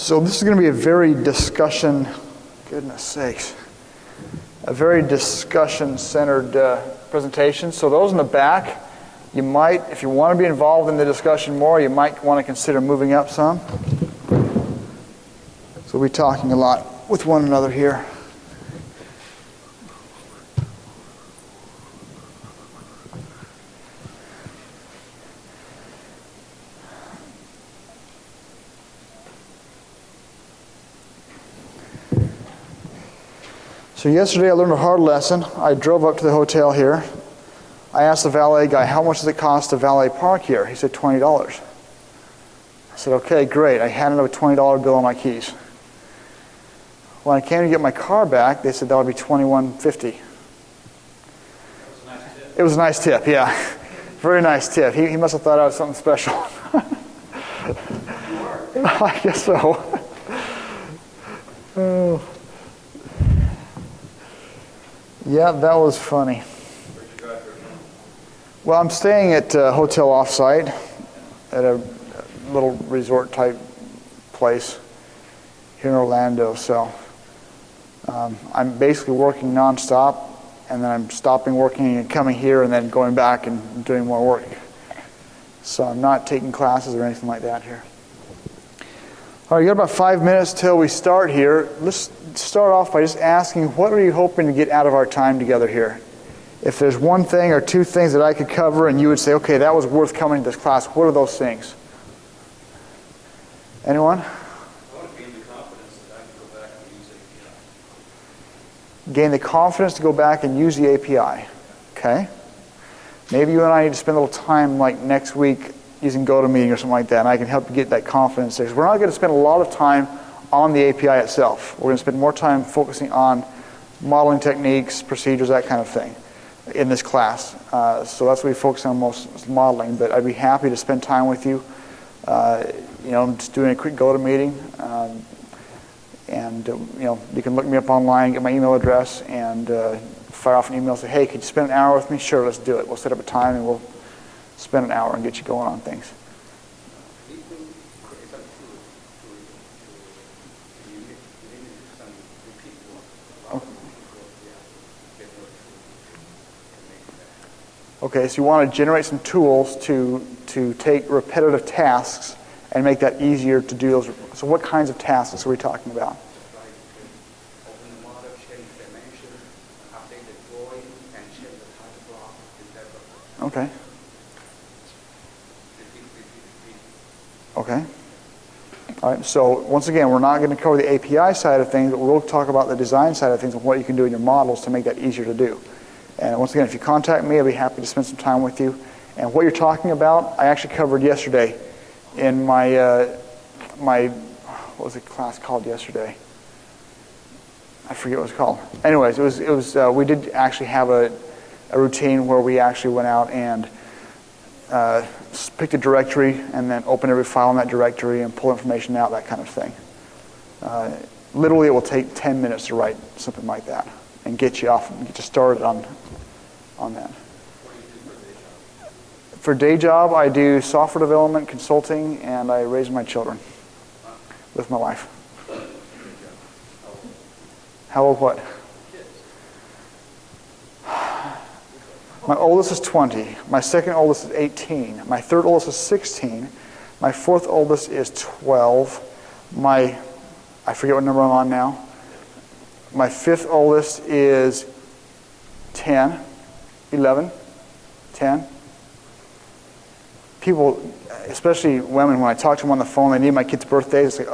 So this is going to be a very discussion, goodness sakes, a very discussion-centered presentation. So those in the back, you might, if you want to be involved in the discussion more, you might want to consider moving up some. So we'll be talking a lot with one another here. So yesterday I learned a hard lesson. I drove up to the hotel here. I asked the valet guy, how much does it cost to valet park here? He said $20. I said, okay, great. I handed him a $20 bill on my keys. When I came to get my car back, they said that would be $21.50. It was a nice tip, yeah. Very nice tip. He must have thought I was something special. I guess so. Oh. Yeah, that was funny. Where'd you drive from? Well, I'm staying at a hotel offsite at a little resort type place here in Orlando. So I'm basically working nonstop, and then I'm stopping working and coming here and then going back and doing more work. So I'm not taking classes or anything like that here. All right, you got about 5 minutes till we start here. Let's start off by just asking, what are you hoping to get out of our time together here? If there's one thing or two things that I could cover and you would say, okay, that was worth coming to this class, what are those things? Anyone? I want to gain the confidence that I can go back and use API. Gain the confidence to go back and use the API. Okay. Maybe you and I need to spend a little time like next week using GoToMeeting or something like that, and I can help you get that confidence there. We're not going to spend a lot of time on the API itself. We're going to spend more time focusing on modeling techniques, procedures, that kind of thing in this class. So that's what we focus on most, is modeling, but I'd be happy to spend time with you, just doing a quick GoToMeeting. And you can look me up online, get my email address, and fire off an email and say, hey, could you spend an hour with me? Sure, let's do it. We'll set up a time and we'll spend an hour and get you going on things. Okay, so you want to generate some tools to take repetitive tasks and make that easier to do those. So what kinds of tasks are we talking about? Okay. Okay. All right, so once again, we're not going to cover the API side of things, but we'll talk about the design side of things and what you can do in your models to make that easier to do. And once again, if you contact me, I'll be happy to spend some time with you. And what you're talking about, I actually covered yesterday in my, what was the class called yesterday? I forget what it was called. Anyways, it was we did actually have a routine where we actually went out and picked a directory and then open every file in that directory and pull information out, that kind of thing. Literally, it will take 10 minutes to write something like that and get you off and get you started on that. What do you do for a day job? For day job, I do software development, consulting, and I raise my children with my wife. How old what? My oldest is 20. My second oldest is 18. My third oldest is 16. My fourth oldest is 12. I forget what number I'm on now. My fifth oldest is 10, 11, 10. People, especially women, when I talk to them on the phone, they need my kids' birthdays. It's like,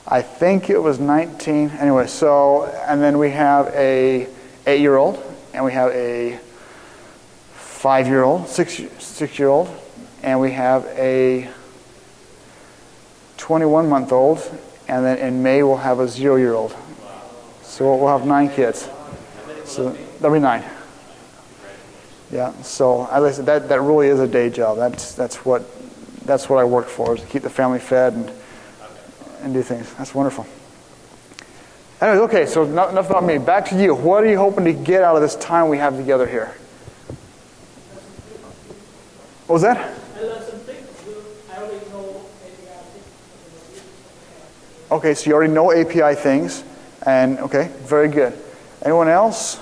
I think it was 19. Anyway, so, and then we have a 8-year-old, and we have a 5-year-old, 6-year-old, and we have a 21-month-old, and then in May we'll have a 0-year-old. So we'll have 9 kids. So that'll be 9. Yeah. So as I said, that really is a day job. That's what I work for, is to keep the family fed and do things. That's wonderful. Anyways, okay, so enough about me. Back to you. What are you hoping to get out of this time we have together here? What was that? I learned some things. I already know API. Okay, so you already know API things, and okay, very good. Anyone else?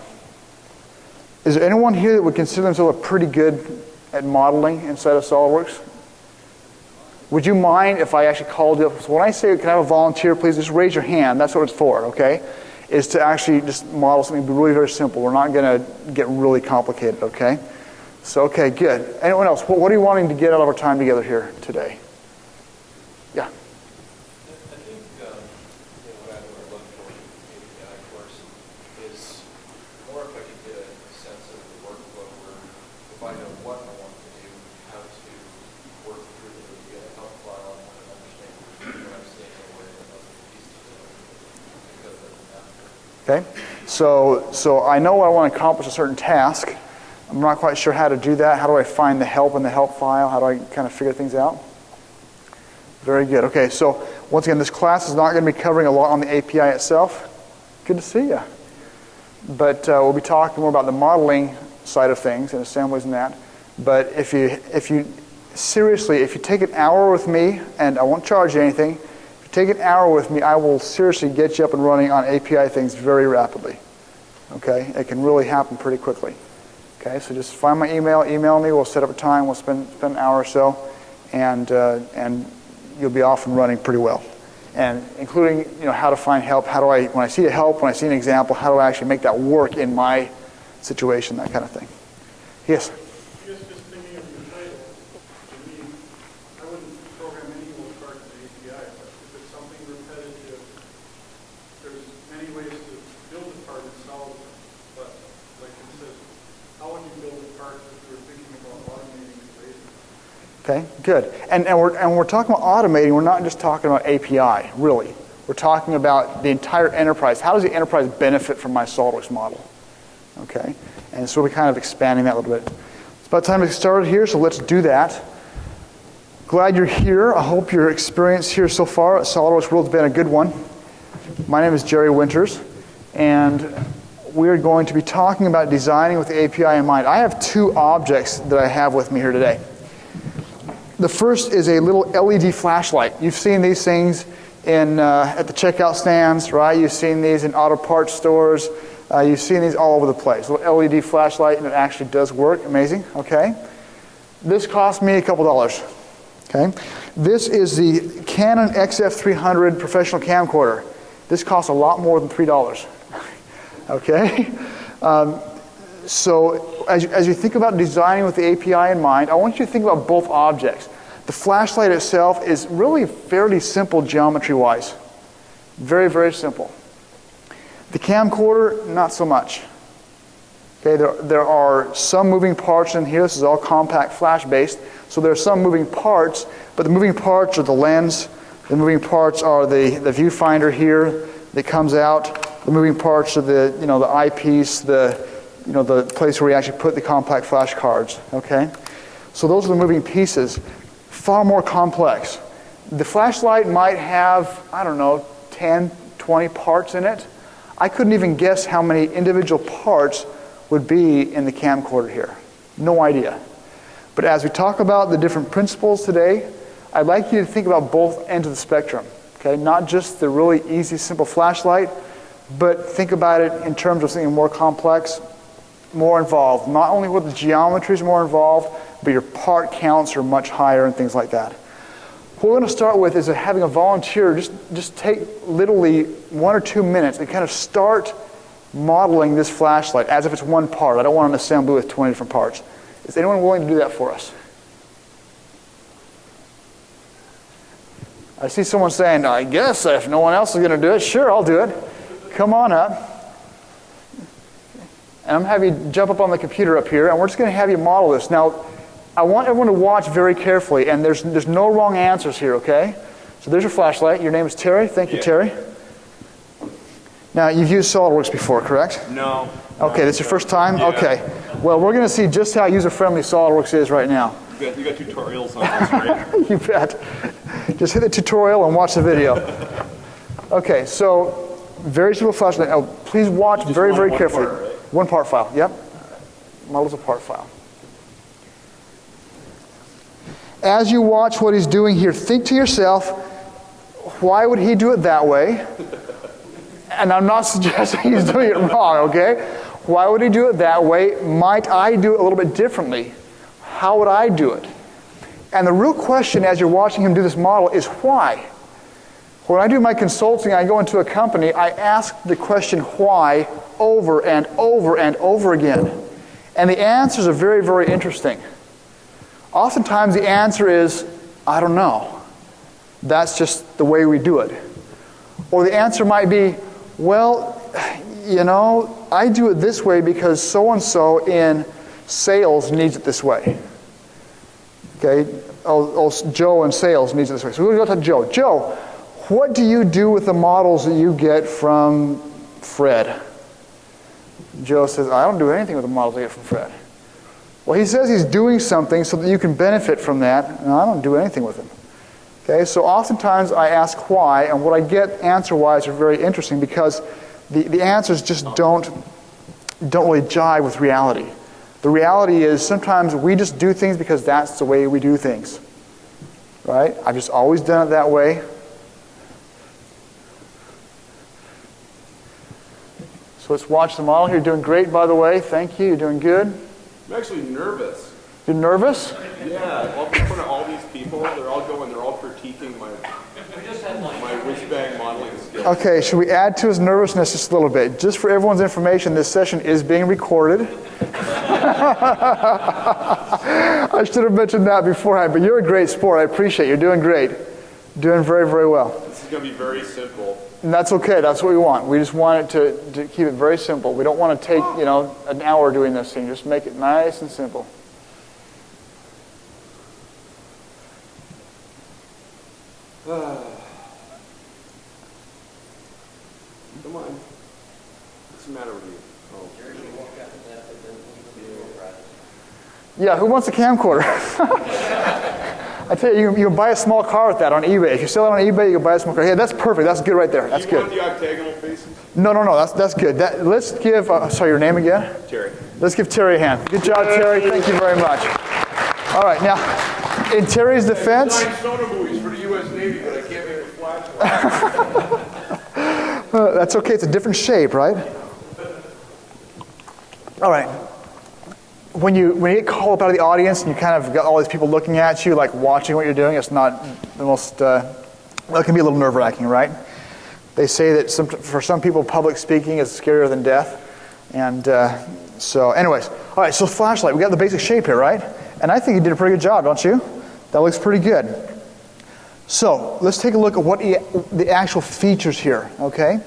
Is there anyone here that would consider themselves pretty good at modeling inside of SolidWorks? Would you mind if I actually called you up? So when I say, can I have a volunteer, please just raise your hand. That's what it's for, okay? Is to actually just model something really very simple. We're not going to get really complicated, okay? So, okay, good. Anyone else? What are you wanting to get out of our time together here today? Yeah. I think what I would look for in the API course is more if I could get a sense of the workflow where if I know what I want to do, how to work through the API help file and understand what I'm seeing and where the other pieces of it after. Okay. So I know I want to accomplish a certain task. I'm not quite sure how to do that. How do I find the help in the help file? How do I kind of figure things out? Very good. Okay, so once again, this class is not going to be covering a lot on the API itself. Good to see you. But we'll be talking more about the modeling side of things and assemblies and that. But if you seriously, if you take an hour with me, and I won't charge you anything, if you take an hour with me, I will seriously get you up and running on API things very rapidly. Okay, it can really happen pretty quickly. Okay, so just find my email me. We'll set up a time. We'll spend an hour or so, and you'll be off and running pretty well. And including how to find help. How do I, when I see a help, when I see an example, how do I actually make that work in my situation? That kind of thing. Yes. Just thinking of your title, to me, I wouldn't program any more parts of the API, but if it's something repetitive, there's many ways to build a part and solve it. But like it says, how would you build a part if you were thinking about automating it later? Okay, good. And we're talking about automating. We're not just talking about API, really. We're talking about the entire enterprise. How does the enterprise benefit from my SolidWorks model? Okay, and so we're kind of expanding that a little bit. It's about time to get started here, so let's do that. Glad you're here. I hope your experience here so far at SolidWorks World has been a good one. My name is Jerry Winters, and we're going to be talking about designing with the API in mind. I have two objects that I have with me here today. The first is a little LED flashlight. You've seen these things at the checkout stands, right? You've seen these in auto parts stores. You've seen these all over the place. A little LED flashlight, and it actually does work. Amazing, okay? This cost me a couple dollars, okay? This is the Canon XF300 professional camcorder. This costs a lot more than $3, okay? So as you think about designing with the API in mind, I want you to think about both objects. The flashlight itself is really fairly simple geometry-wise. Very, very simple. The camcorder, not so much. Okay, there are some moving parts in here. This is all compact flash-based. So there are some moving parts, but the moving parts are the lens. The moving parts are the viewfinder here that comes out. The moving parts are the eyepiece, the place where we actually put the compact flash cards, okay? So those are the moving pieces. Far more complex. The flashlight might have, 10, 20 parts in it. I couldn't even guess how many individual parts would be in the camcorder here. No idea. But as we talk about the different principles today, I'd like you to think about both ends of the spectrum, okay? Not just the really easy, simple flashlight, but think about it in terms of something more complex, more involved. Not only with the geometry is more involved, but your part counts are much higher and things like that. What we're going to start with is having a volunteer just take literally 1 or 2 minutes and kind of start modeling this flashlight as if it's one part. I don't want an assembly with 20 different parts. Is anyone willing to do that for us? I see someone saying, I guess if no one else is going to do it, sure, I'll do it. Come on up. And I'm going to have you jump up on the computer up here, and we're just going to have you model this. Now, I want everyone to watch very carefully, and there's no wrong answers here, okay? So there's your flashlight. Your name is Terry. Thank you, Terry. Now, you've used SolidWorks before, correct? No. Okay, that's your first time? Yeah. Okay. Well, we're going to see just how user-friendly SolidWorks is right now. You got tutorials on this, right? You bet. Just hit the tutorial and watch the video. Okay, so very simple flashlight. Now, please watch very, very carefully. Part, right? One part file, yep. Model's a part file. As you watch what he's doing here, think to yourself, why would he do it that way? And I'm not suggesting he's doing it wrong, okay? Why would he do it that way? Might I do it a little bit differently? How would I do it? And the real question as you're watching him do this model is why? When I do my consulting, I go into a company, I ask the question why over and over and over again. And the answers are very, very interesting. Oftentimes the answer is, I don't know. That's just the way we do it. Or the answer might be, well, you know, I do it this way because so-and-so in sales needs it this way. Okay? Oh, Joe in sales needs it this way. So we're going to go to Joe. Joe, what do you do with the models that you get from Fred? Joe says, I don't do anything with the models I get from Fred. Well, he says he's doing something so that you can benefit from that, and I don't do anything with them. Okay, so oftentimes I ask why, and what I get answer-wise are very interesting because the answers just don't really jive with reality. The reality is sometimes we just do things because that's the way we do things. Right? I've just always done it that way. So let's watch the model. You're doing great, by the way. Thank you. You're doing good. I'm actually nervous. You're nervous? Yeah, well, in front of all these people, they're all critiquing my whiz-bang modeling skills. Okay, should we add to his nervousness just a little bit? Just for everyone's information, this session is being recorded. I should have mentioned that beforehand, but you're a great sport. I appreciate it. You're doing great. Doing very, very well. This is going to be very simple. And that's okay. That's what we want. We just want it to keep it very simple. We don't want to take, an hour doing this thing. Just make it nice and simple. Come on. What's the matter with you? Oh. Yeah, who wants a camcorder? I tell you, you can buy a small car with that on eBay. If you sell it on eBay, you can buy a small car. Yeah, that's perfect. That's good right there. That's you good. Want the octagonal faces? No. That's good. Let's give, sorry, your name again? Terry. Let's give Terry a hand. Good job, Terry. Thank you very much. All right, now, in Terry's defense. I designed sonar buoys for the U.S. Navy, but I can't make a flashlight. That's okay. It's a different shape, right? All right. When you get called up out of the audience and you kind of got all these people looking at you, like watching what you're doing, it's not the most, well, it can be a little nerve-wracking, right? They say that for some people, public speaking is scarier than death. And so anyways, all right, so flashlight. We got the basic shape here, right? And I think you did a pretty good job, don't you? That looks pretty good. So let's take a look at what the actual features here, okay?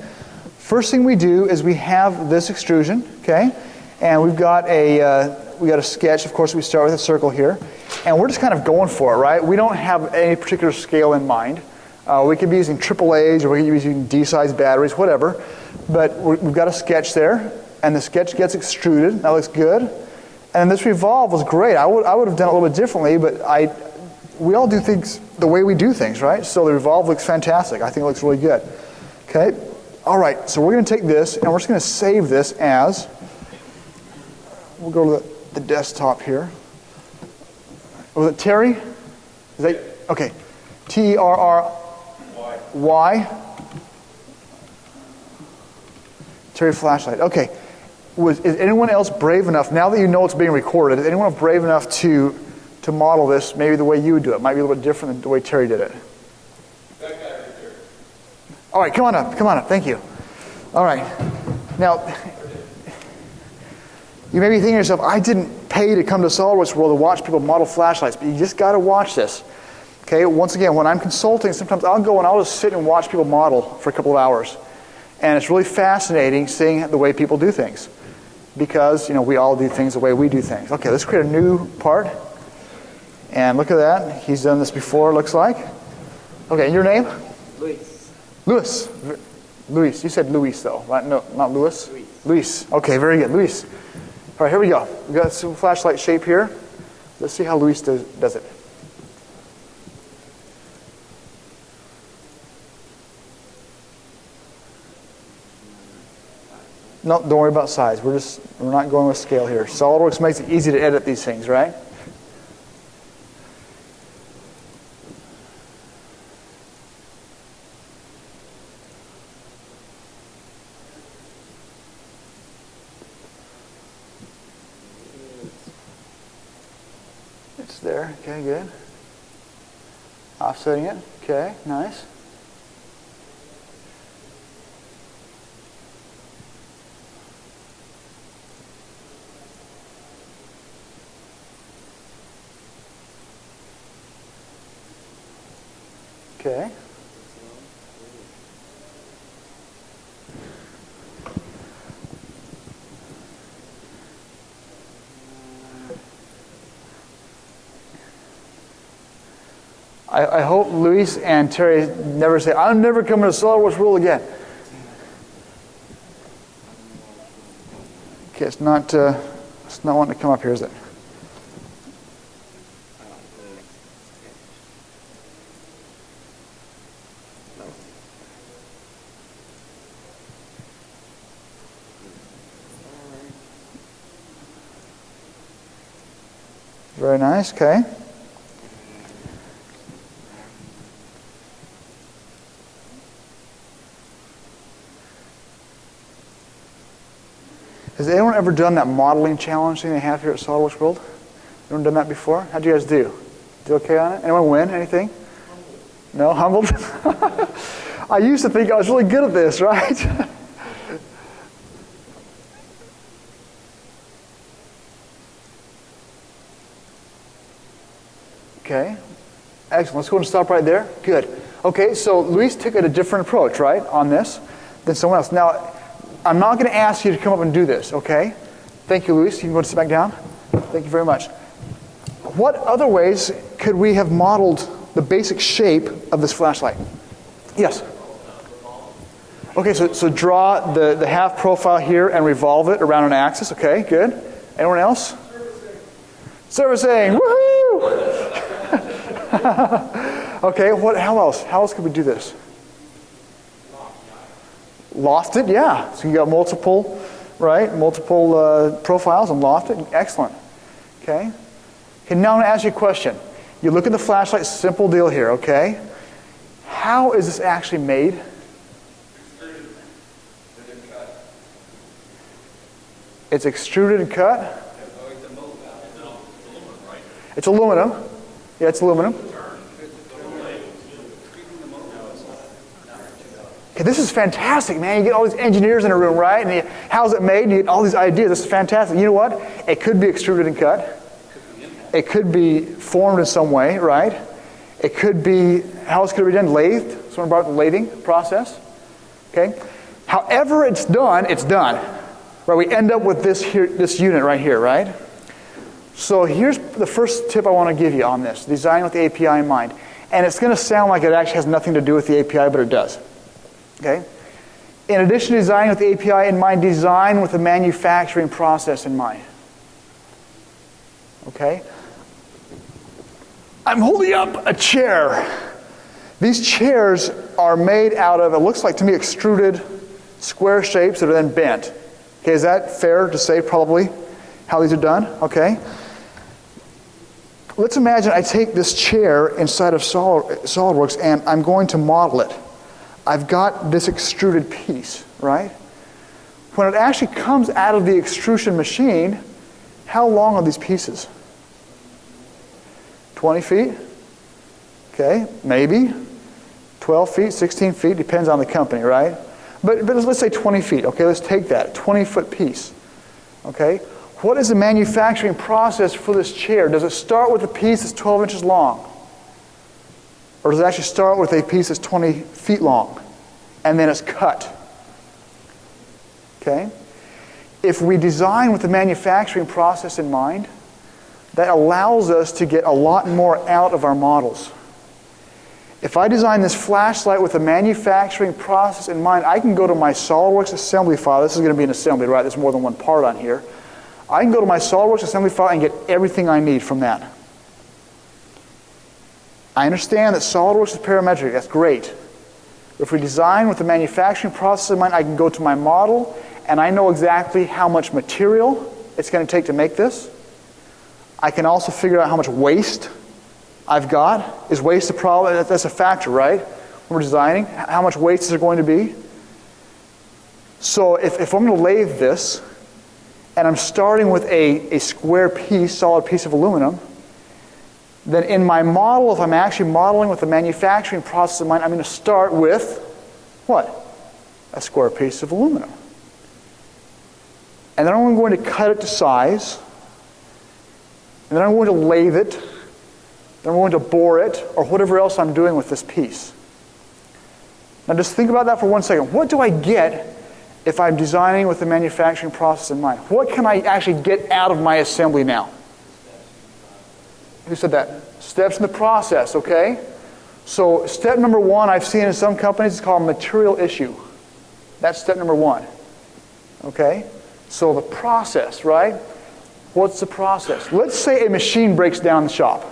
First thing we do is we have this extrusion, okay? And we've got a sketch. Of course, we start with a circle here. And we're just kind of going for it, right? We don't have any particular scale in mind. We could be using AAAs or we could be using D-size batteries, whatever. But we've got a sketch there, and the sketch gets extruded. That looks good. And this revolve was great. I would have done it a little bit differently, but we all do things the way we do things, right? So the revolve looks fantastic. I think it looks really good. Okay? All right, so we're going to take this, and we're just going to save this as, we'll go to the desktop here. Was it Terry? Is that, okay. Terry Terry flashlight. Okay. Is anyone else brave enough, now that you know it's being recorded, is anyone brave enough to model this maybe the way you would do it? It might be a little bit different than the way Terry did it. That guy right there. All right, come on up. Thank you. All right. Now, you may be thinking to yourself, I didn't pay to come to SolidWorks World to watch people model flashlights, but you just got to watch this. Okay, once again, when I'm consulting, sometimes I'll go and I'll just sit and watch people model for a couple of hours. And it's really fascinating seeing the way people do things. Because, we all do things the way we do things. Okay, let's create a new part. And look at that. He's done this before, it looks like. Okay, and your name? Luis. Luis. Luis. You said Luis, though, right? No, not Luis? Luis. Okay, very good. Luis. All right, here we go. We've got some flashlight shape here. Let's see how Luis does it. No, don't worry about size. We're not going with scale here. SolidWorks makes it easy to edit these things, right? there. Okay, good. Offsetting it. Okay, nice. Okay. I hope Luis and Terry never say, I'm never coming to SolidWorks World again. Okay, it's not wanting to come up here, is it? Very nice, okay. Has anyone ever done that modeling challenge thing they have here at SolidWorks World? Anyone done that before? How'd you guys do? Do okay on it? Anyone win anything? No? Humbled? I used to think I was really good at this, right? Okay. Excellent. Let's go and stop right there. Good. Okay, so Luis took a different approach, right, on this than someone else. Now, I'm not going to ask you to come up and do this, okay? Thank you, Luis. You can go and sit back down. Thank you very much. What other ways could we have modeled the basic shape of this flashlight? Yes? Okay, so draw the half profile here and revolve it around an axis. Okay, good. Anyone else? Servicing. Woohoo! Okay, how else? How else could we do this? Lofted, yeah. So you got multiple, right? Multiple profiles and lofted. Excellent. Okay. Okay, now I'm going to ask you a question. You look at the flashlight, simple deal here, okay? How is this actually made? It's extruded and cut? It's aluminum. Yeah, it's aluminum. Okay, this is fantastic, man. You get all these engineers in a room, right? And how's it made? And you get all these ideas. This is fantastic. You know what? It could be extruded and cut. It could be formed in some way, right? It could be, how else could it be done? Lathed. Someone brought up the lathing process. Okay? However it's done, it's done. Right? We end up with this unit right here, right? So here's the first tip I want to give you on this. Design with the API in mind. And it's going to sound like it actually has nothing to do with the API, but it does. Okay? In addition to designing with the API in mind, design with the manufacturing process in mind. Okay? I'm holding up a chair. These chairs are made out of, it looks like to me, extruded square shapes that are then bent. Okay, is that fair to say probably how these are done? Okay. Let's imagine I take this chair inside of SolidWorks and I'm going to model it. I've got this extruded piece, right? When it actually comes out of the extrusion machine, how long are these pieces? 20 feet? Okay, maybe. 12 feet, 16 feet, depends on the company, right? But let's say 20 feet. Okay, let's take that, 20-foot piece. Okay, what is the manufacturing process for this chair? Does it start with a piece that's 12 inches long? Or does it actually start with a piece that's 20 feet long? And then it's cut. Okay? If we design with the manufacturing process in mind, that allows us to get a lot more out of our models. If I design this flashlight with a manufacturing process in mind, I can go to my SolidWorks assembly file. This is going to be an assembly, right? There's more than one part on here. I can go to my SolidWorks assembly file and get everything I need from that. I understand that SolidWorks is parametric. That's great. If we design with the manufacturing process in mind, I can go to my model and I know exactly how much material it's going to take to make this. I can also figure out how much waste I've got. Is waste a problem? That's a factor, right? When we're designing, how much waste is there going to be? So if I'm going to lathe this, and I'm starting with a square piece, solid piece of aluminum, then in my model, if I'm actually modeling with the manufacturing process in mind, I'm going to start with what? A square piece of aluminum. And then I'm going to cut it to size. And then I'm going to lathe it. Then I'm going to bore it, or whatever else I'm doing with this piece. Now just think about that for 1 second. What do I get if I'm designing with the manufacturing process in mind? What can I actually get out of my assembly now? Who said that? Steps in the process, okay? So step number 1 I've seen in some companies is called material issue. That's step number 1. Okay? So the process, right? What's the process? Let's say a machine breaks down in the shop.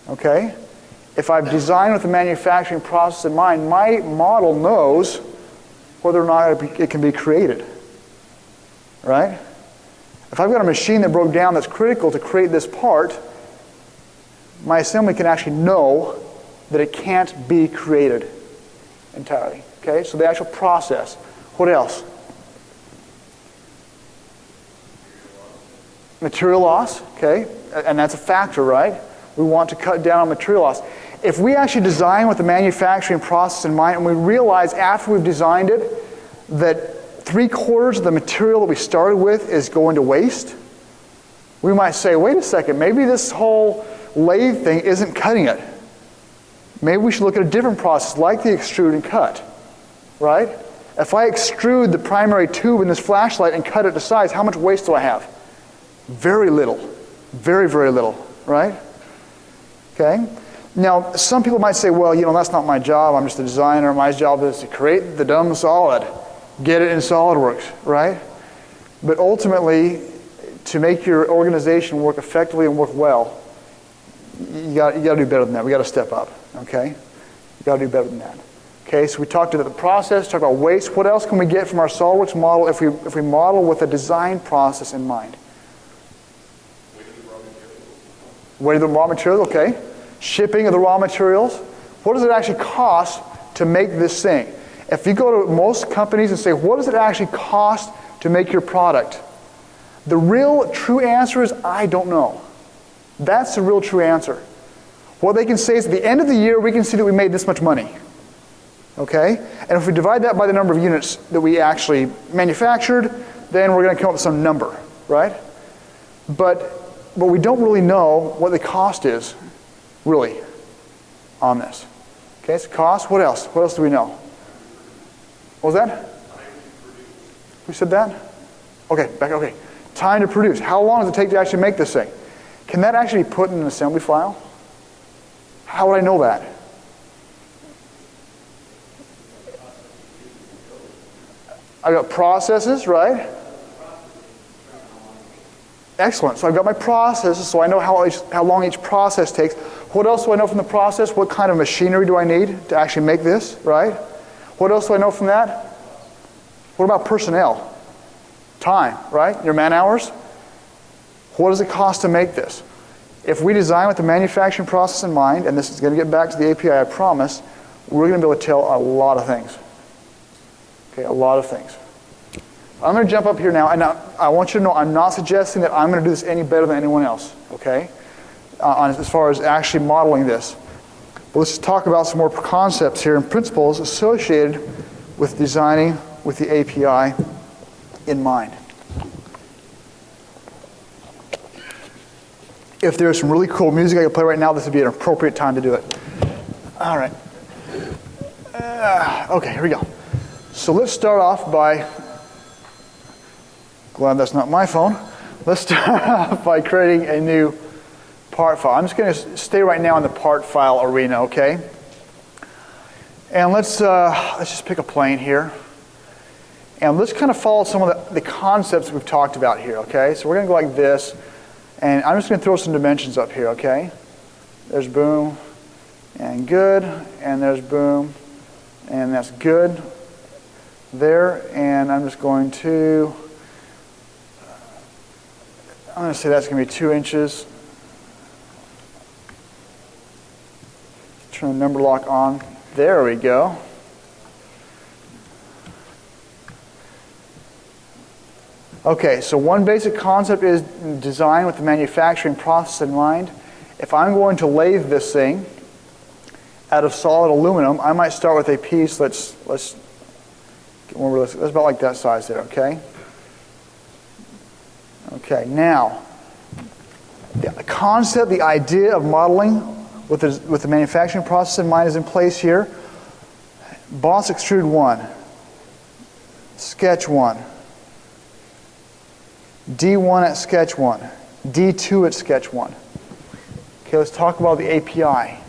Okay? If I've designed with the manufacturing process in mind, my model knows whether or not it can be created. Right? If I've got a machine that broke down that's critical to create this part, my assembly can actually know that it can't be created entirely. Okay? So the actual process. What else? Material loss. Okay? And that's a factor, right? We want to cut down on material loss. If we actually design with the manufacturing process in mind and we realize after we've designed it that 3/4 of the material that we started with is going to waste, we might say, wait a second, maybe this whole lathe thing isn't cutting it. Maybe we should look at a different process like the extrude and cut, right? If I extrude the primary tube in this flashlight and cut it to size, how much waste do I have? Very little. Very, very little, right? Okay? Now, some people might say, well, that's not my job. I'm just a designer. My job is to create the dumb solid. Get it in SolidWorks, right? But ultimately, to make your organization work effectively and work well, you got to do better than that. We got to step up, okay? You got to do better than that. Okay, so we talked about the process, talked about waste. What else can we get from our SolidWorks model if we model with a design process in mind? Weight of the raw materials, okay. Shipping of the raw materials. What does it actually cost to make this thing? If you go to most companies and say, what does it actually cost to make your product? The real true answer is, I don't know. That's the real true answer. What they can say is, at the end of the year, we can see that we made this much money. Okay? And if we divide that by the number of units that we actually manufactured, then we're going to come up with some number, right? But we don't really know what the cost is, really, on this. Okay, so cost, what else? What else do we know? What was that? Who said that? Okay. Time to produce. How long does it take to actually make this thing? Can that actually be put in an assembly file? How would I know that? I've got processes, right? Excellent. So I've got my processes, so I know how long each process takes. What else do I know from the process? What kind of machinery do I need to actually make this, right? What else do I know from that? What about personnel? Time, right? Your man hours? What does it cost to make this? If we design with the manufacturing process in mind, and this is going to get back to the API, I promise, we're going to be able to tell a lot of things. Okay, a lot of things. I'm going to jump up here now, and I want you to know I'm not suggesting that I'm going to do this any better than anyone else, okay, as far as actually modeling this. But let's just talk about some more concepts here and principles associated with designing with the API in mind. If there's some really cool music I could play right now, this would be an appropriate time to do it. All right. Okay, here we go. So let's start off by... Glad that's not my phone. Let's start off by creating a new part file. I'm just going to stay right now in the part file arena, okay? And let's just pick a plane here. And let's kind of follow some of the concepts we've talked about here, okay? So we're going to go like this. And I'm just going to throw some dimensions up here, okay? There's boom and good. And there's boom and that's good there. And I'm just going to... I'm going to say that's going to be 2 inches. Turn the number lock on. There we go. Okay, so one basic concept is design with the manufacturing process in mind. If I'm going to lathe this thing out of solid aluminum, I might start with a piece, let's get more realistic. That's about like that size there, okay? Okay, now, the concept, the idea of modeling with the manufacturing process in mind is in place here. Boss extrude 1, sketch 1, D1 at sketch 1, D2 at sketch 1. Okay, let's talk about the API.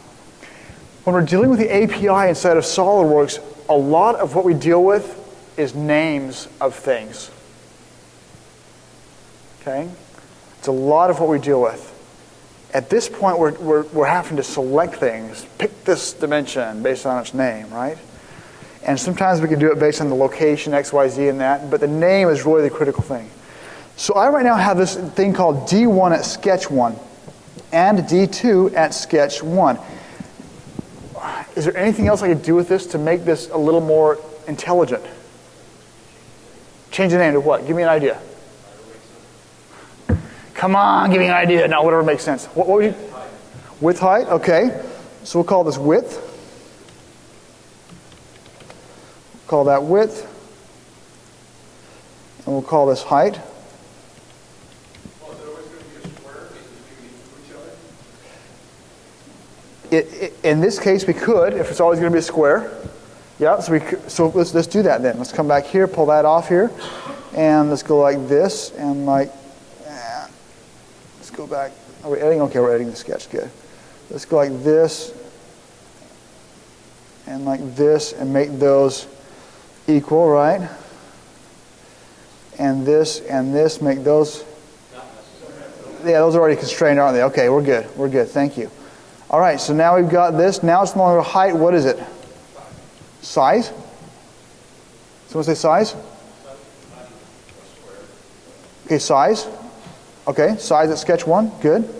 When we're dealing with the API inside of SolidWorks, a lot of what we deal with is names of things. Okay? It's a lot of what we deal with. At this point, we're having to select things, pick this dimension based on its name, right? And sometimes we can do it based on the location, X, Y, Z, and that, but the name is really the critical thing. So I right now have this thing called D1 at sketch 1 and D2 at sketch 1. Is there anything else I could do with this to make this a little more intelligent? Change the name to what? Give me an idea. Come on, give me an idea. No, whatever makes sense. What would you? Width, height, okay. So we'll call this width. Call that width. And we'll call this height. Well, is it always going to be a square because it's going to be each other? In this case, we could, if it's always going to be a square. Yeah, so let's do that then. Let's come back here, pull that off here, and let's go like this, and like, let's go back. Are we editing? Okay, we're editing the sketch, good. Let's go like this, and make those equal, right? And this, make those. Yeah, those are already constrained, aren't they? Okay, we're good, thank you. All right, so now we've got this. Now it's no longer height. What is it? Size? Someone say size? Okay, size. Okay, size at sketch 1. Good.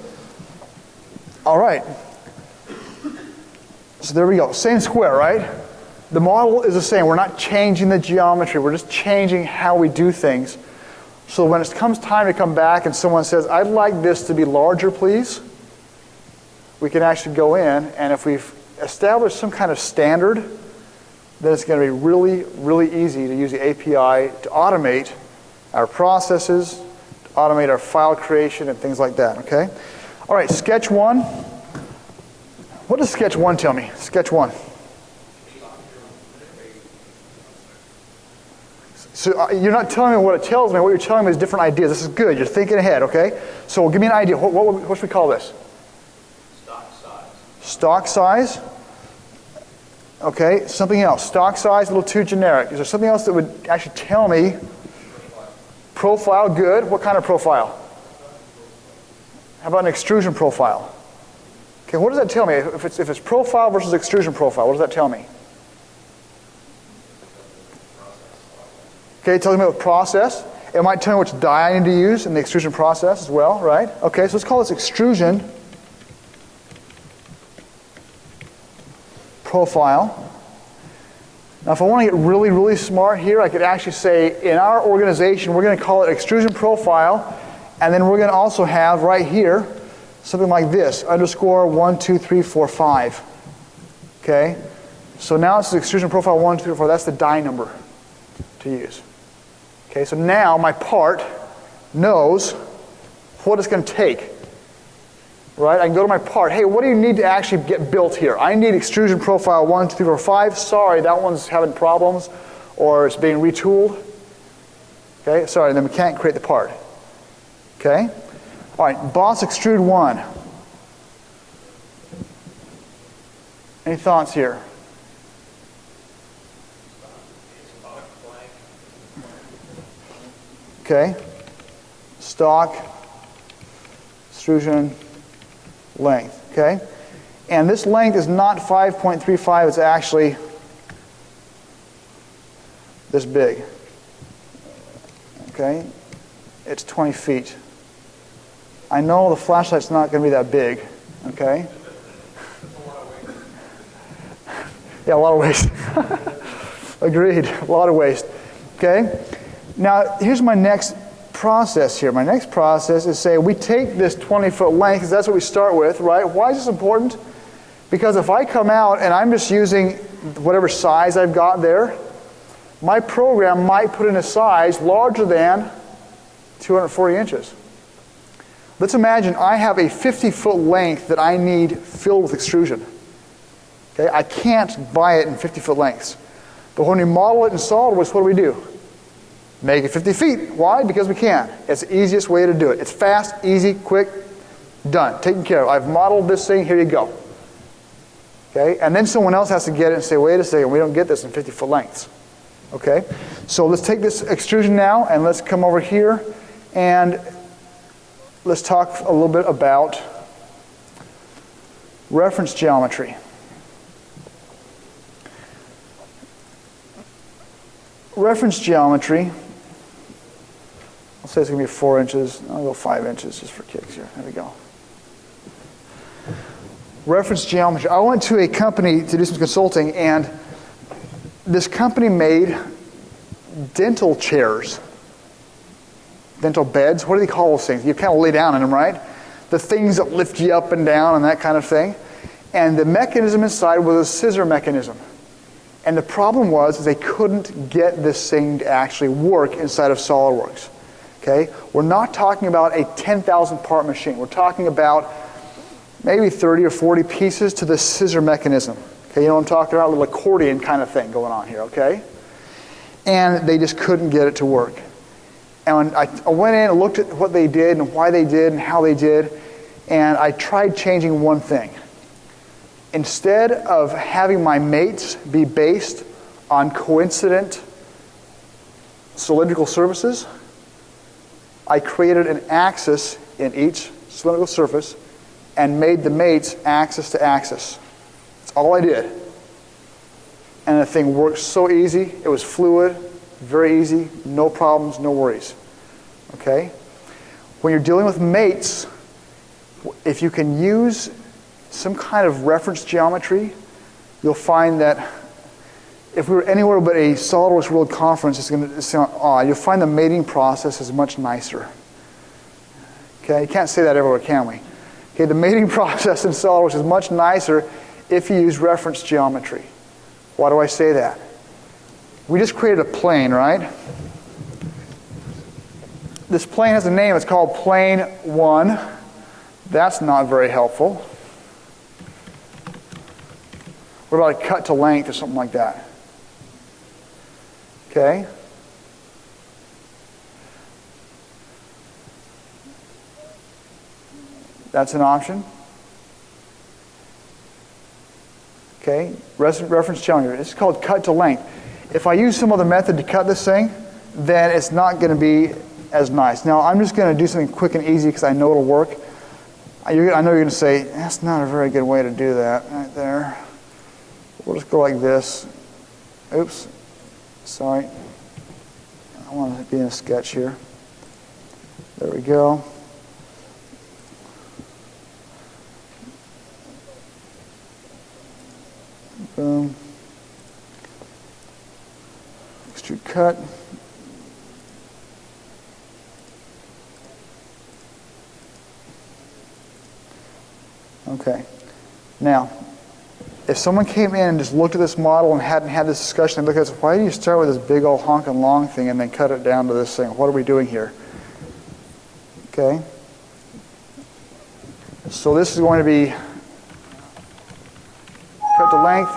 All right. So there we go. Same square, right? The model is the same. We're not changing the geometry. We're just changing how we do things. So when it comes time to come back and someone says, I'd like this to be larger, please, we can actually go in, and if we've established some kind of standard, then it's going to be really, really easy to use the API to automate our processes, to automate our file creation and things like that, okay? All right, sketch 1. What does sketch 1 tell me? Sketch 1. So you're not telling me what it tells me. What you're telling me is different ideas. This is good. You're thinking ahead, okay? So give me an idea. What should we call this? Stock size. Stock size. Okay, something else. Stock size, a little too generic. Is there something else that would actually tell me? Profile, good. What kind of profile? How about an extrusion profile? Okay, what does that tell me? If it's profile versus extrusion profile, what does that tell me? Okay, it tells me what process. It might tell me which die I need to use in the extrusion process as well, right? Okay, so let's call this extrusion profile. Now, if I want to get really, really smart here, I could actually say, in our organization, we're going to call it extrusion profile, and then we're going to also have right here something like this, underscore 1, 2, 3, 4, 5. Okay? So now it's extrusion profile 1, 2, 3, 4. That's the die number to use. Okay, so now my part knows what it's going to take. Right? I can go to my part. Hey, what do you need to actually get built here? I need extrusion profile 1, 2, 3, 4, 5. Sorry, that one's having problems, or it's being retooled. Okay, sorry, then we can't create the part. Okay? All right, boss extrude 1. Any thoughts here? Okay. Stock, extrusion, length. Okay? And this length is not 5.35, it's actually this big. Okay? It's 20 feet. I know the flashlight's not going to be that big. Okay? Yeah, a lot of waste. Agreed. A lot of waste. Okay? Now, here's my next process here. My next process is say we take this 20-foot length, because that's what we start with, right? Why is this important? Because if I come out and I'm just using whatever size I've got there, my program might put in a size larger than 240 inches. Let's imagine I have a 50-foot length that I need filled with extrusion. Okay, I can't buy it in 50-foot lengths. But when we model it in SolidWorks, what do? Make it 50 feet. Why? Because we can. It's the easiest way to do it. It's fast, easy, quick, done, taken care of. I've modeled this thing, here you go. Okay, and then someone else has to get it and say, wait a second, we don't get this in 50-foot lengths. Okay, so let's take this extrusion now and let's come over here and let's talk a little bit about reference geometry. Reference geometry, I'll say it's going to be 4 inches. I'll go 5 inches just for kicks here. There we go. Reference geometry. I went to a company to do some consulting, and this company made dental chairs, dental beds. What do they call those things? You kind of lay down in them, right? The things that lift you up and down and that kind of thing. And the mechanism inside was a scissor mechanism. And the problem was they couldn't get this thing to actually work inside of SolidWorks. Okay? We're not talking about a 10,000 part machine. We're talking about maybe 30 or 40 pieces to the scissor mechanism. Okay, you know what I'm talking about? A little accordion kind of thing going on here, okay? And they just couldn't get it to work. And I went in and looked at what they did and why they did and how they did, and I tried changing one thing. Instead of having my mates be based on coincident cylindrical surfaces, I created an axis in each cylindrical surface and made the mates axis to axis. That's all I did. And the thing worked so easy. It was fluid, very easy, no problems, no worries. Okay? When you're dealing with mates, if you can use some kind of reference geometry, you'll find that if we were anywhere but a SolidWorks World Conference, it's going to sound odd. You'll find the mating process is much nicer. Okay? You can't say that everywhere, can we? Okay, the mating process in SolidWorks is much nicer if you use reference geometry. Why do I say that? We just created a plane, right? This plane has a name. It's called Plane 1. That's not very helpful. What about a cut to length or something like that? Okay. That's an option. Okay. Reference geometry. It's called cut to length. If I use some other method to cut this thing, then it's not going to be as nice. Now, I'm just going to do something quick and easy because I know it'll work. I know you're going to say, that's not a very good way to do that right there. We'll just go like this. Oops. Sorry. I want to be in a sketch here. There we go. Boom. Extrude cut. Okay. Now, if someone came in and just looked at this model and hadn't had this discussion, they'd look at us, why do you start with this big old honking long thing and then cut it down to this thing? What are we doing here? Okay. So this is going to be cut to length.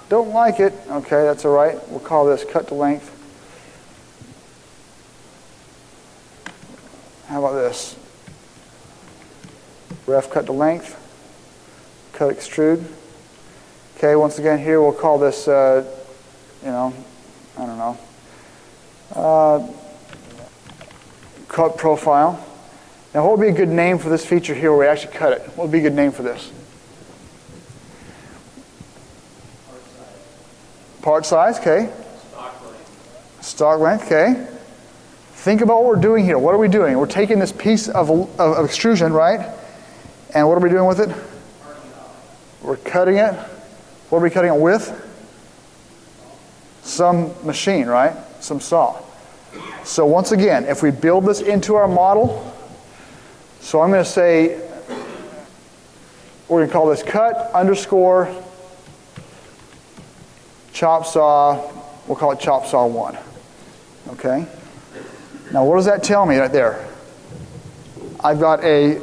Don't like it. Okay, that's all right. We'll call this cut to length. How about this? Ref cut to length. Cut extrude. Okay, once again here we'll call this, I don't know, cut profile. Now what would be a good name for this feature here where we actually cut it? What would be a good name for this? Part size, okay. Stock length. Stock length, okay. Think about what we're doing here. What are we doing? We're taking this piece of extrusion, right? And what are we doing with it? We're cutting it. What are we cutting it with? Some machine, right? Some saw. So once again, if we build this into our model, so I'm going to say, we're going to call this cut underscore chop saw, we'll call it chop saw 1. Okay? Now what does that tell me right there? I've got a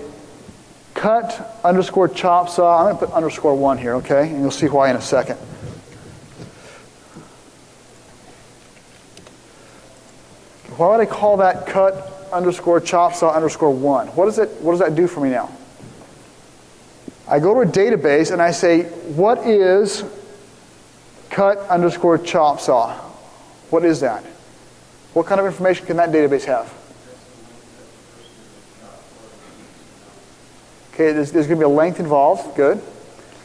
cut underscore chop saw, I'm going to put underscore 1 here, okay? And you'll see why in a second. Why would I call that cut underscore chop saw underscore 1? What does that do for me now? I go to a database and I say, what is cut underscore chop saw? What is that? What kind of information can that database have? Okay, there's going to be a length involved, good.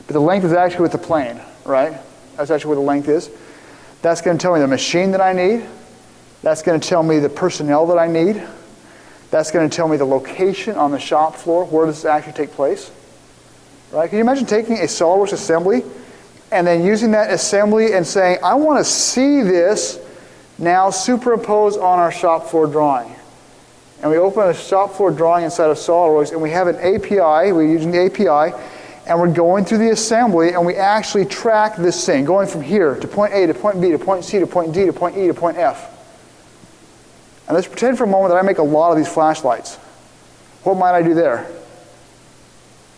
But the length is actually with the plane, right? That's actually where the length is. That's going to tell me the machine that I need. That's going to tell me the personnel that I need. That's going to tell me the location on the shop floor, where does this actually take place. Right? Can you imagine taking a SolidWorks assembly and then using that assembly and saying, I want to see this now superimposed on our shop floor drawing. And we open a shop floor drawing inside of SolidWorks and we have an API, we're using the API, and we're going through the assembly and we actually track this thing, going from here to point A to point B to point C to point D to point E to point F. And let's pretend for a moment that I make a lot of these flashlights. What might I do there?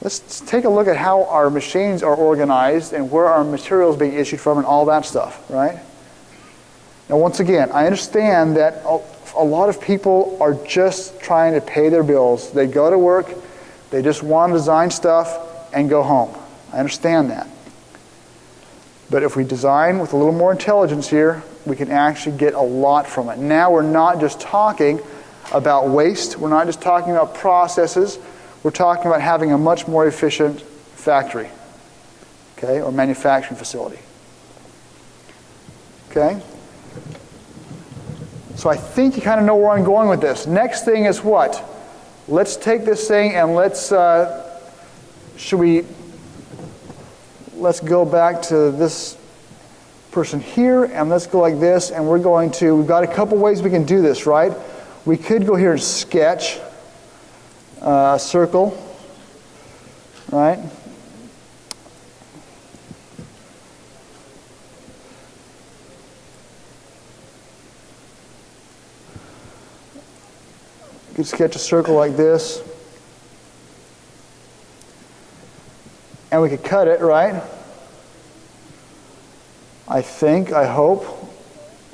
Let's take a look at how our machines are organized and where our material is being issued from and all that stuff, right? Now once again, I understand that a lot of people are just trying to pay their bills. They go to work, they just want to design stuff and go home. I understand that. But if we design with a little more intelligence here, we can actually get a lot from it. Now we're not just talking about waste, we're not just talking about processes, we're talking about having a much more efficient factory, okay, or manufacturing facility. Okay? So I think you kind of know where I'm going with this. Next thing is what? Let's take this thing and let's go back to this person here and let's go like this, and we've got a couple ways we can do this, right? We could go here and sketch a circle, right? You could sketch a circle like this. And we could cut it, right? I hope.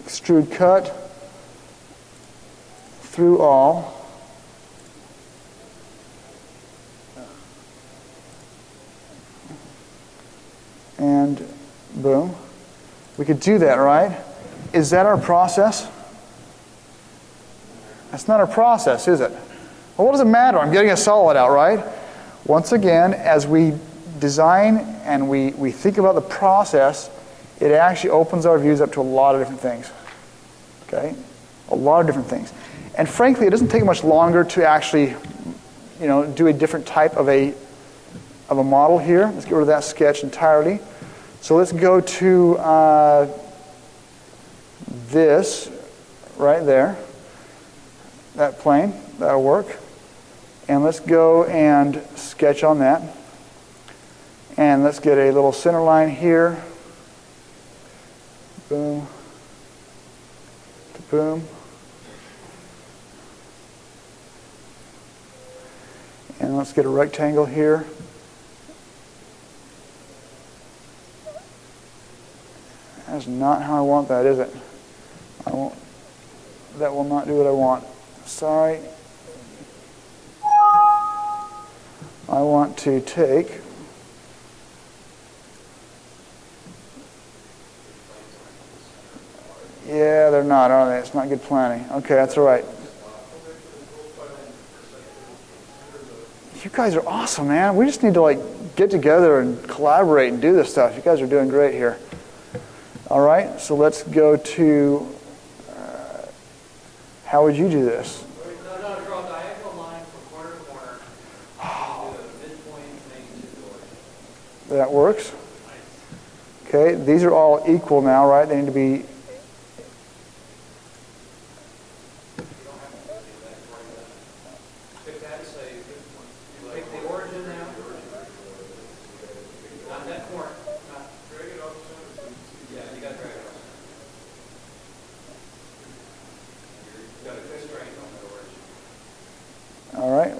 Extrude cut through all. And boom. We could do that, right? Is that our process? That's not our process, is it? Well, what does it matter? I'm getting a solid out, right? Once again, as we design and we think about the process, it actually opens our views up to a lot of different things. Okay? A lot of different things. And frankly, it doesn't take much longer to actually, do a different type of a model here. Let's get rid of that sketch entirely. So let's go to this right there. That plane, that'll work. And let's go and sketch on that. And let's get a little center line here. Boom. To boom. And let's get a rectangle here. That's not how I want that, is it? That will not do what I want. Sorry. I want to take yeah, they're not, are they? It's not good planning. Okay, that's all right. You guys are awesome, man. We just need to get together and collaborate and do this stuff. You guys are doing great here. All right, so let's go to how would you do this? No, draw a diagonal line from corner to corner. Oh. Do a midpoint, make 2 doors. That works. Okay, these are all equal now, right? They need to be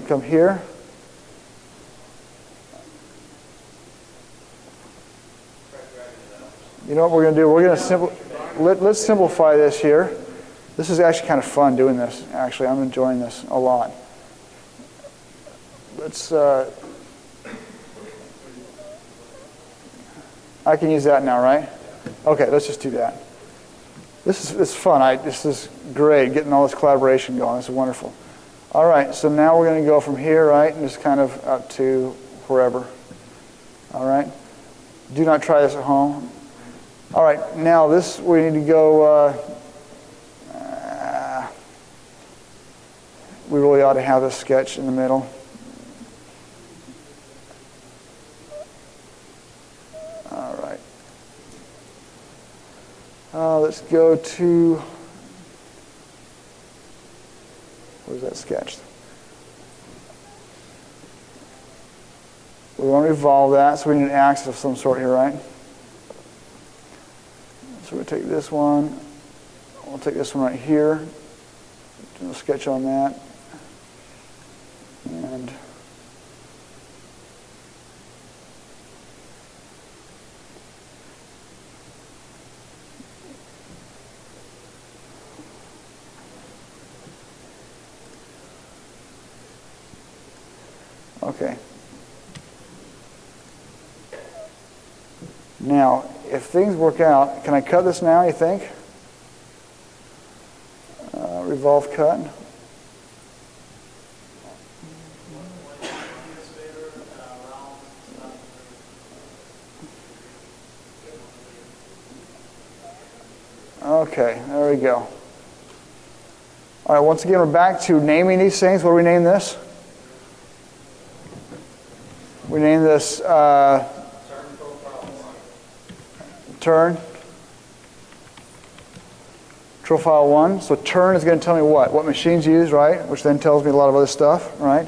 come here. You know what we're going to do? We're going to let's simplify this here. This is actually kind of fun doing this. Actually, I'm enjoying this a lot. Let's. I can use that now, right? Okay, let's just do that. This is fun. This is great, getting all this collaboration going. This is wonderful. All right, so now we're going to go from here, right, and just kind of up to wherever. All right? Do not try this at home. All right, now this, we need to go, we really ought to have this sketch in the middle. All right. Let's go to, where's that sketched? We want to revolve that, so we need an axis of some sort here, right? So we'll take this one, we'll take this one right here, do a sketch on that, and okay. Now, if things work out, can I cut this now, you think? Revolve cut. Okay, there we go. All right, once again, we're back to naming these things. What do we name this? We name this turn. Profile 1. So turn is going to tell me what machines use, right? Which then tells me a lot of other stuff, right?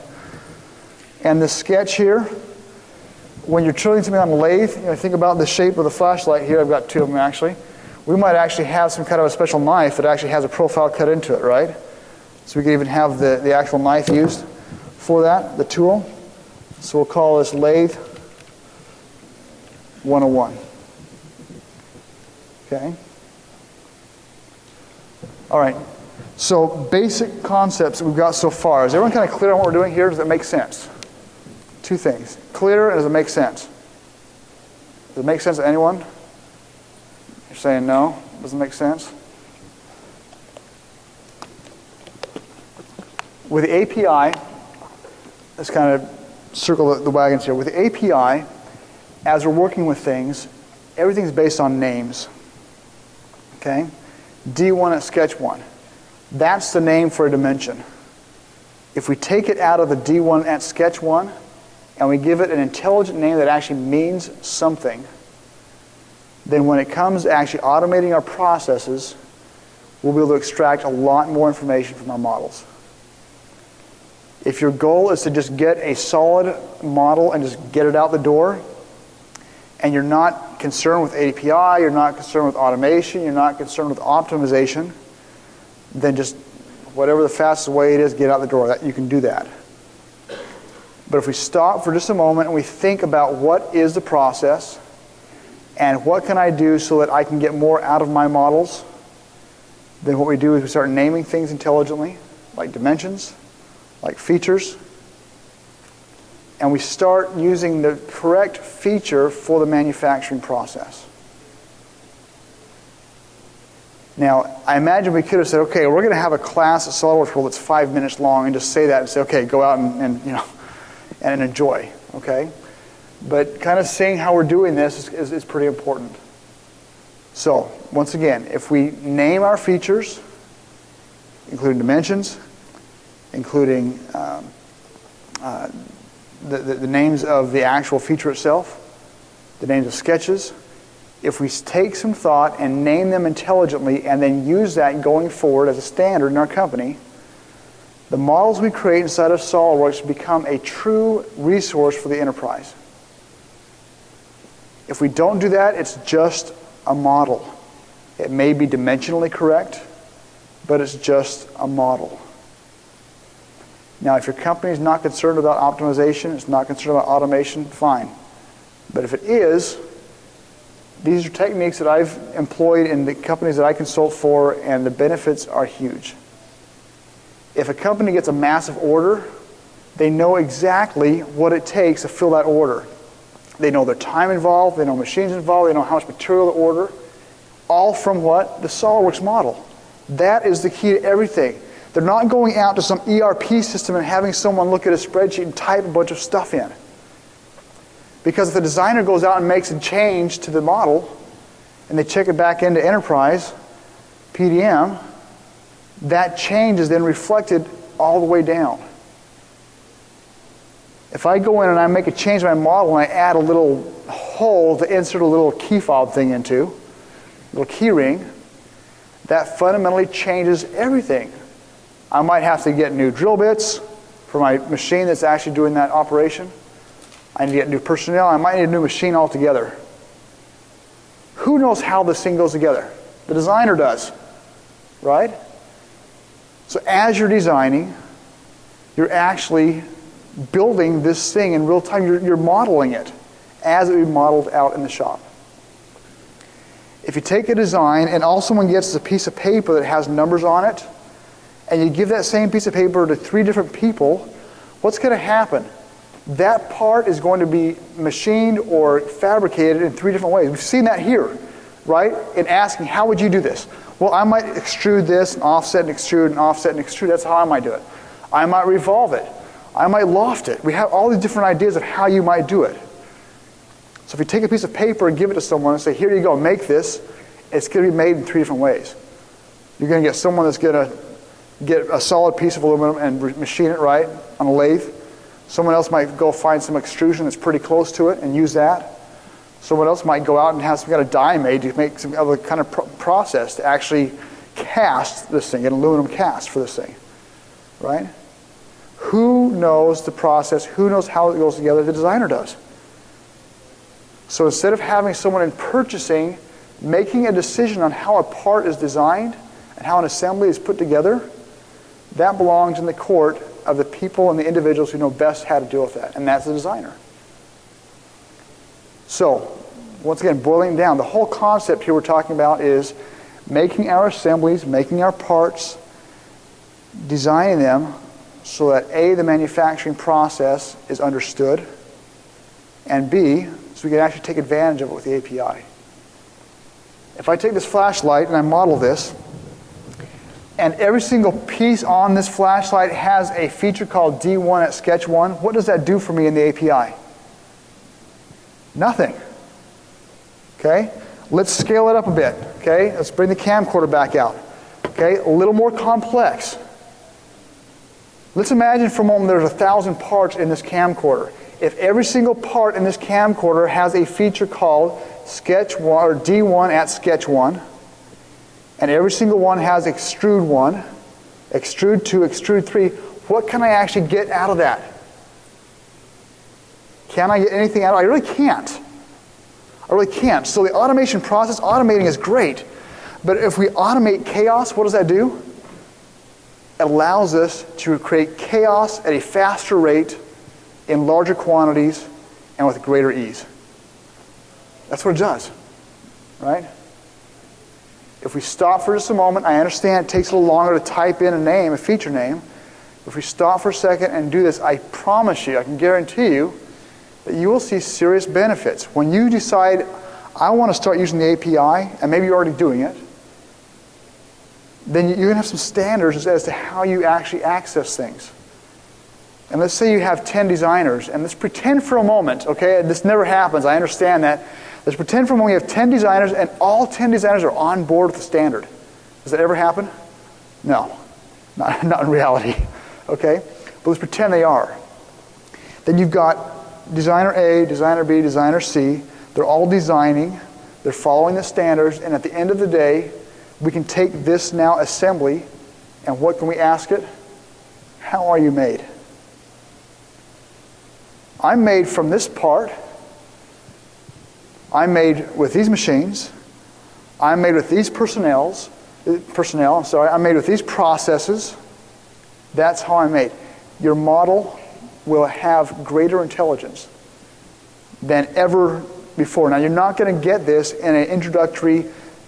And the sketch here, when you're drilling something on a lathe, think about the shape of the flashlight here. I've got two of them actually. We might actually have some kind of a special knife that actually has a profile cut into it, right? So we could even have the actual knife used for that, the tool. So we'll call this lathe 101. Okay. All right. So basic concepts that we've got so far. Is everyone kind of clear on what we're doing here? Does it make sense? Two things. Clear and does it make sense? Does it make sense to anyone? You're saying no? Doesn't make sense? With the API, let's kind of circle the wagons here. With the API, as we're working with things, everything's based on names. Okay? D1 at sketch 1. That's the name for a dimension. If we take it out of the D1 at sketch 1 and we give it an intelligent name that actually means something, then when it comes to actually automating our processes, we'll be able to extract a lot more information from our models. If your goal is to just get a solid model and just get it out the door, and you're not concerned with API, you're not concerned with automation, you're not concerned with optimization, then just whatever the fastest way it is, get out the door. You can do that. But if we stop for just a moment and we think about what is the process and what can I do so that I can get more out of my models, then what we do is we start naming things intelligently, like dimensions, like features, and we start using the correct feature for the manufacturing process. Now, I imagine we could have said, okay, we're going to have a class at SolidWorks World that's 5 minutes long and just say that and say, okay, go out and enjoy, okay? But kind of saying how we're doing this is pretty important. So, once again, if we name our features, including dimensions, including the names of the actual feature itself, the names of sketches, if we take some thought and name them intelligently and then use that going forward as a standard in our company, the models we create inside of SolidWorks become a true resource for the enterprise. If we don't do that, it's just a model. It may be dimensionally correct, but it's just a model. Now, if your company is not concerned about optimization, it's not concerned about automation, fine. But if it is, these are techniques that I've employed in the companies that I consult for, and the benefits are huge. If a company gets a massive order, they know exactly what it takes to fill that order. They know their time involved, they know machines involved, they know how much material to order, all from what? The SolidWorks model. That is the key to everything. They're not going out to some ERP system and having someone look at a spreadsheet and type a bunch of stuff in. Because if the designer goes out and makes a change to the model, and they check it back into Enterprise, PDM, that change is then reflected all the way down. If I go in and I make a change to my model and I add a little hole to insert a little key fob thing into, a little key ring, that fundamentally changes everything. I might have to get new drill bits for my machine that's actually doing that operation. I need to get new personnel. I might need a new machine altogether. Who knows how this thing goes together? The designer does, right? So as you're designing, you're actually building this thing in real time. You're modeling it as it would be modeled out in the shop. If you take a design and all someone gets is a piece of paper that has numbers on it, and you give that same piece of paper to 3 different people, what's going to happen? That part is going to be machined or fabricated in 3 different ways. We've seen that here, right? In asking, how would you do this? Well, I might extrude this, and offset and extrude, and offset and extrude. That's how I might do it. I might revolve it. I might loft it. We have all these different ideas of how you might do it. So if you take a piece of paper and give it to someone and say, here you go, make this, it's going to be made in 3 different ways. You're going to get someone that's going to get a solid piece of aluminum and machine it right on a lathe. Someone else might go find some extrusion that's pretty close to it and use that. Someone else might go out and have some kind of die made to make some other kind of process to actually cast this thing, an aluminum cast for this thing, right? Who knows the process? Who knows how it goes together? The designer does. So instead of having someone in purchasing making a decision on how a part is designed and how an assembly is put together, that belongs in the court of the people and the individuals who know best how to deal with that, and that's the designer. So, once again, boiling down, the whole concept here we're talking about is making our assemblies, making our parts, designing them so that A, the manufacturing process is understood, and B, so we can actually take advantage of it with the API. If I take this flashlight and I model this, and every single piece on this flashlight has a feature called D1 at sketch 1, what does that do for me in the API? Nothing. Okay? Let's scale it up a bit. Okay? Let's bring the camcorder back out. Okay? A little more complex. Let's imagine for a moment there's 1,000 parts in this camcorder. If every single part in this camcorder has a feature called sketch 1 or D1 at sketch 1, and every single one has extrude 1, extrude 2, extrude 3, what can I actually get out of that? Can I get anything out of it? I really can't. I really can't. So the automation process, automating is great. But if we automate chaos, what does that do? It allows us to create chaos at a faster rate in larger quantities and with greater ease. That's what it does, right? If we stop for just a moment, I understand it takes a little longer to type in a name, a feature name. If we stop for a second and do this, I promise you, I can guarantee you, that you will see serious benefits. When you decide, I want to start using the API, and maybe you're already doing it, then you're going to have some standards as to how you actually access things. And let's say you have 10 designers, and let's pretend for a moment, okay, this never happens, I understand that. Let's pretend for a moment we have 10 designers, and all 10 designers are on board with the standard. Does that ever happen? No, not in reality, okay? But let's pretend they are. Then you've got designer A, designer B, designer C. They're all designing, they're following the standards, and at the end of the day, we can take this now assembly, and what can we ask it? How are you made? I'm made from this part. I'm made with these machines. I'm made with these I'm made with these processes. That's how I'm made. your model will have greater intelligence than ever before. Now, you're not going to get this in an introductory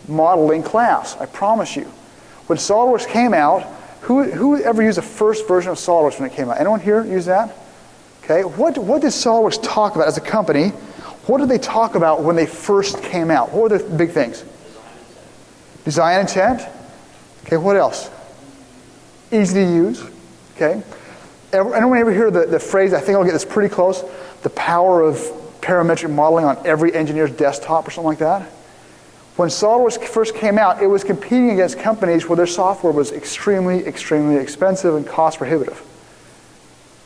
modeling class, I promise you. When SolidWorks came out, who ever used the first version of SolidWorks when it came out? Anyone here use that? Okay, what did SolidWorks talk about as a company? What did they talk about when they first came out? What were the big things? Design intent. Okay, what else? Easy to use. Okay. Anyone ever hear the phrase, I think I'll get this pretty close, the power of parametric modeling on every engineer's desktop or something like that? When SolidWorks first came out, it was competing against companies where their software was extremely, extremely expensive and cost prohibitive.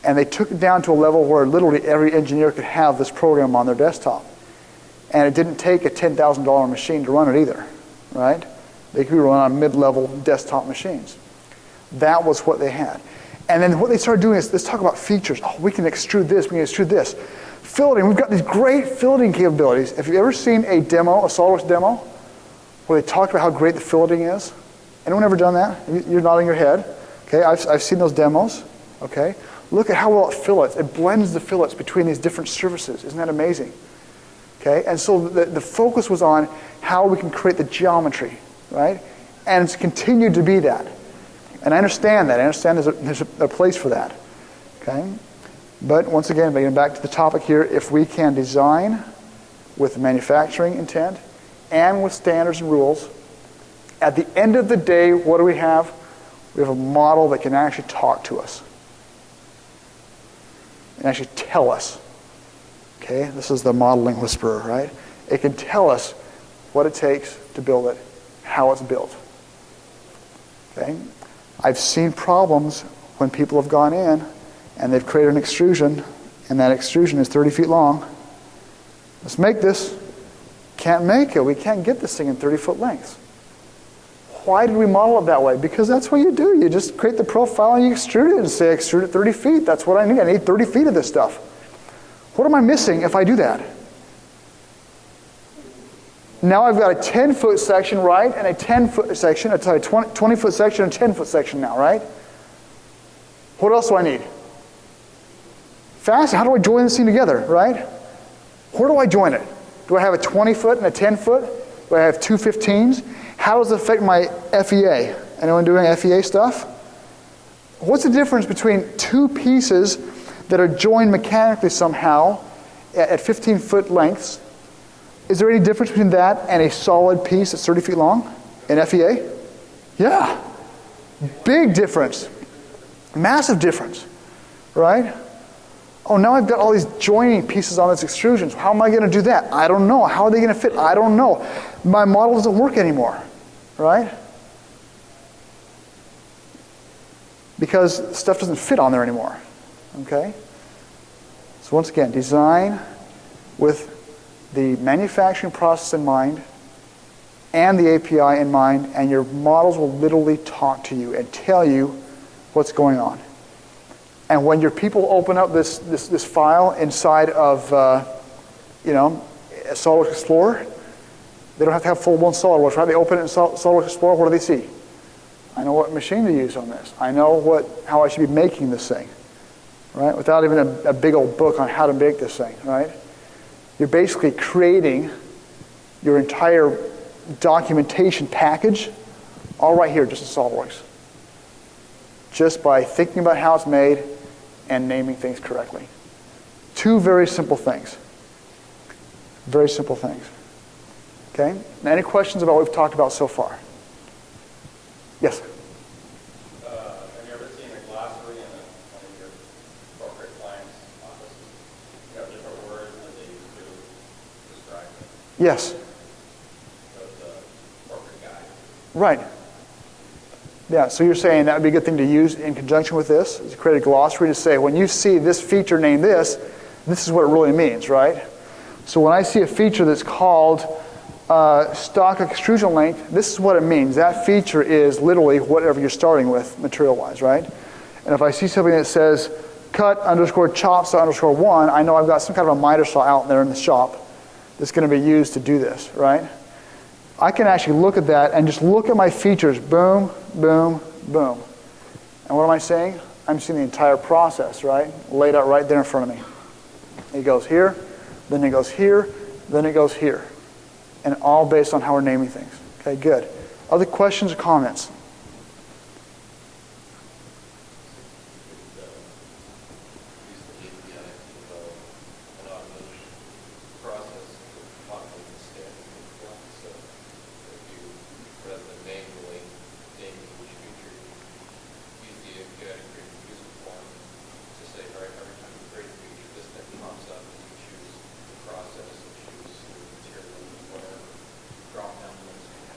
And they took it down to a level where literally every engineer could have this program on their desktop. And it didn't take a $10,000 machine to run it either, right? They could be run on mid-level desktop machines. That was what they had. And then what they started doing is, let's talk about features. Oh, we can extrude this, we can extrude this. Filleting, we've got these great filleting capabilities. Have you ever seen a demo, a SolidWorks demo, where they talk about how great the filleting is? Anyone ever done that? You're nodding your head. Okay, I've seen those demos. Okay, look at how well it fillets. It blends the fillets between these different surfaces. Isn't that amazing? Okay, and so the focus was on how we can create the geometry, right? And it's continued to be that. And I understand that. I understand there's a place for that. Okay, but once again, getting back to the topic here, if we can design with manufacturing intent and with standards and rules, at the end of the day, what do we have? We have a model that can actually talk to us and actually tell us. Okay, this is the modeling whisperer, right? It can tell us what it takes to build it, how it's built. Okay, I've seen problems when people have gone in and they've created an extrusion, and that extrusion is 30 feet long. Let's make this. Can't make it. We can't get this thing in 30-foot lengths. Why did we model it that way? Because that's what you do. You just create the profile and you extrude it and say, extrude it 30 feet. That's what I need. I need 30 feet of this stuff. What am I missing if I do that? Now I've got a 10-foot section, right, and a 10-foot section, sorry, 20-foot section and a 10-foot section now, right? What else do I need? Fast, how do I join this thing together, right? Where do I join it? Do I have a 20-foot and a 10-foot? Do I have two 15s? How does it affect my FEA? Anyone doing FEA stuff? What's the difference between two pieces that are joined mechanically somehow at 15-foot lengths? Is there any difference between that and a solid piece that's 30 feet long in FEA? Yeah. Big difference. Massive difference, right? Oh, now I've got all these joining pieces on this extrusion. How am I going to do that? I don't know. How are they going to fit? I don't know. My model doesn't work anymore, right? Because stuff doesn't fit on there anymore, okay? So once again, design with the manufacturing process in mind and the API in mind, and your models will literally talk to you and tell you what's going on. And when your people open up this file inside of, SolidWorks Explorer, they don't have to have full-blown SolidWorks, right? They open it in SolidWorks Explorer, what do they see? I know what machine to use on this. I know how I should be making this thing, right? Without even a big old book on how to make this thing, right? You're basically creating your entire documentation package all right here, just in SolidWorks. Just by thinking about how it's made and naming things correctly. Two very simple things. Very simple things. Okay? Now, any questions about what we've talked about so far? Yes? Have you ever seen a glossary in one of your corporate clients' offices? You have different words that they use to describe it. Yes. So it's a corporate guide. Right. Yeah, so you're saying that would be a good thing to use in conjunction with this, is to create a glossary to say, when you see this feature named this is what it really means, right? So when I see a feature that's called stock extrusion length, this is what it means. That feature is literally whatever you're starting with material-wise, right? And if I see something that says cut _ chop saw _ 1, I know I've got some kind of a miter saw out there in the shop that's going to be used to do this, right? I can actually look at that and just look at my features, boom, boom, boom. And what am I saying? I'm seeing the entire process, right? Laid out right there in front of me. It goes here, then it goes here, then it goes here. And all based on how we're naming things. Okay, good. Other questions or comments?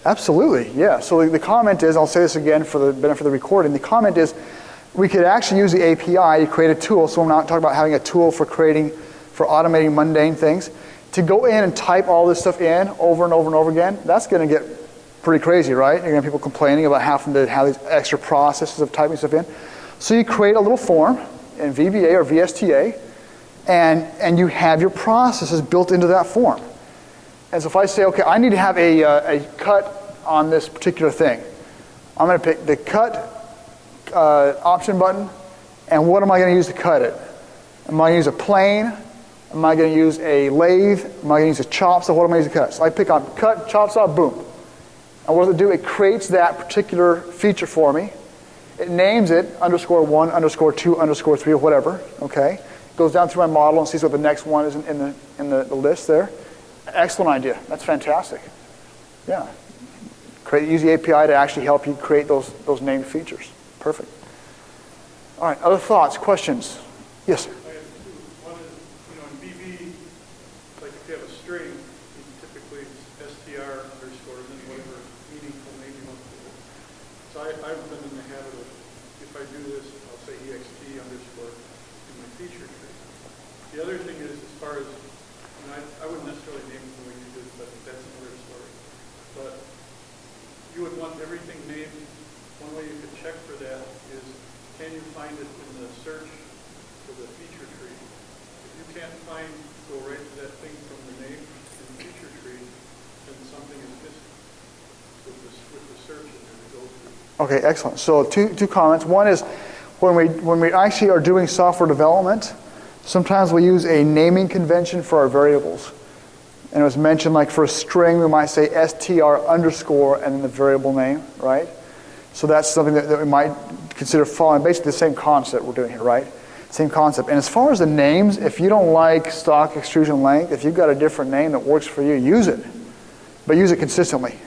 Absolutely, yeah. So the comment is, I'll say this again for the benefit of the recording, the comment is we could actually use the API to create a tool, so we're not talking about having a tool for automating mundane things, to go in and type all this stuff in over and over and over again. That's going to get pretty crazy, right? You're going to have people complaining about having to have these extra processes of typing stuff in. So you create a little form in VBA or VSTA, and you have your processes built into that form. And so if I say, okay, I need to have a cut on this particular thing, I'm going to pick the cut option button, and what am I going to use to cut it? Am I going to use a plane? Am I going to use a lathe? Am I going to use a chop saw? What am I going to use to cut? So I pick on cut, chop saw, boom. And what does it do? It creates that particular feature for me. It names it _1, _2, _3, or whatever. Okay, goes down through my model and sees what the next one is in the list there. Excellent idea. That's fantastic. Yeah. Use the API to actually help you create those named features. Perfect. All right. Other thoughts, questions? Yes. I have two. One is, in VB, like if you have a string, typically it's str underscore and then whatever meaningful name you want to do. So I've been in the habit of, if I do this, I'll say ext underscore in my feature tree. The other thing is, as far as, I wouldn't necessarily name it the way you did, but that's another story. But you would want everything named. One way you could check for that is, can you find it in the search for the feature tree? If you can't go right to that thing from the name in the feature tree, then something is missing with the search in there to go through. Okay, excellent. So two comments. One is, when we actually are doing software development, sometimes we use a naming convention for our variables. And it was mentioned, like for a string, we might say str underscore and then the variable name, right? So that's something that we might consider following. Basically the same concept we're doing here, right? Same concept. And as far as the names, if you don't like stock extrusion length, if you've got a different name that works for you, use it. But use it consistently.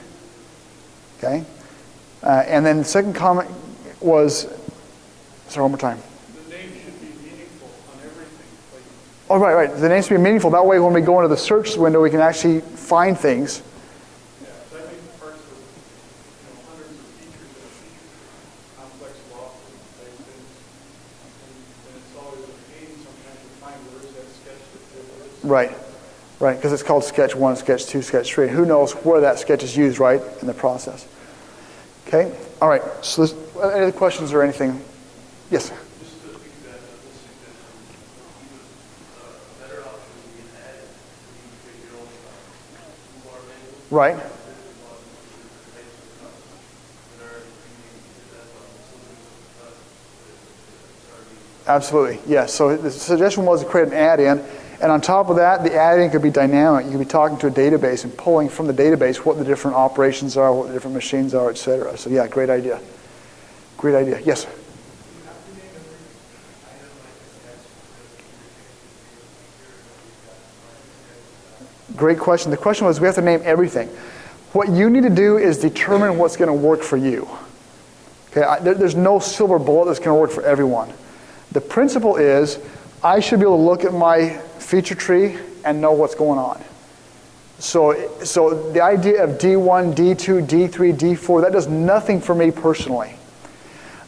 Okay? And then the second comment was, sorry, one more time. The name should be meaningful on everything. Oh, right. The names should be meaningful. That way when we go into the search window, we can actually find things. Yeah, so I think parts of, hundreds of features in a feature tree, complex lawful type things, and it's always a pain sometimes to find where is that sketch that is. Right, because it's called sketch 1, sketch 2, sketch 3. Who knows where that sketch is used, right, in the process. Okay, all right, so any other questions or anything? Yes? Just to piggyback on this suggestion, a better option would be an add-in to create your own toolbar menu. Right. Absolutely, yes. So the suggestion was to create an add-in, and on top of that, the add-in could be dynamic. You could be talking to a database and pulling from the database what the different operations are, what the different machines are, etc. So yeah, great idea. Great idea. Yes? Great question. The question was, we have to name everything. What you need to do is determine what's going to work for you. Okay, there's no silver bullet that's going to work for everyone. The principle is, I should be able to look at my feature tree and know what's going on. So the idea of D1, D2, D3, D4, that does nothing for me personally.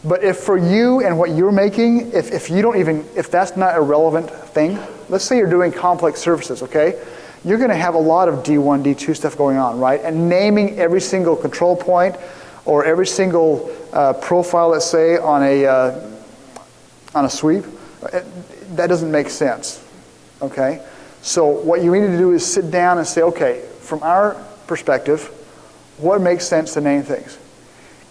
But if for you and what you're making, if that's not a relevant thing, let's say you're doing complex surfaces, okay? You're going to have a lot of D1, D2 stuff going on, right? And naming every single control point or every single profile, let's say, on a sweep, that doesn't make sense, okay? So what you need to do is sit down and say, okay, from our perspective, what makes sense to name things?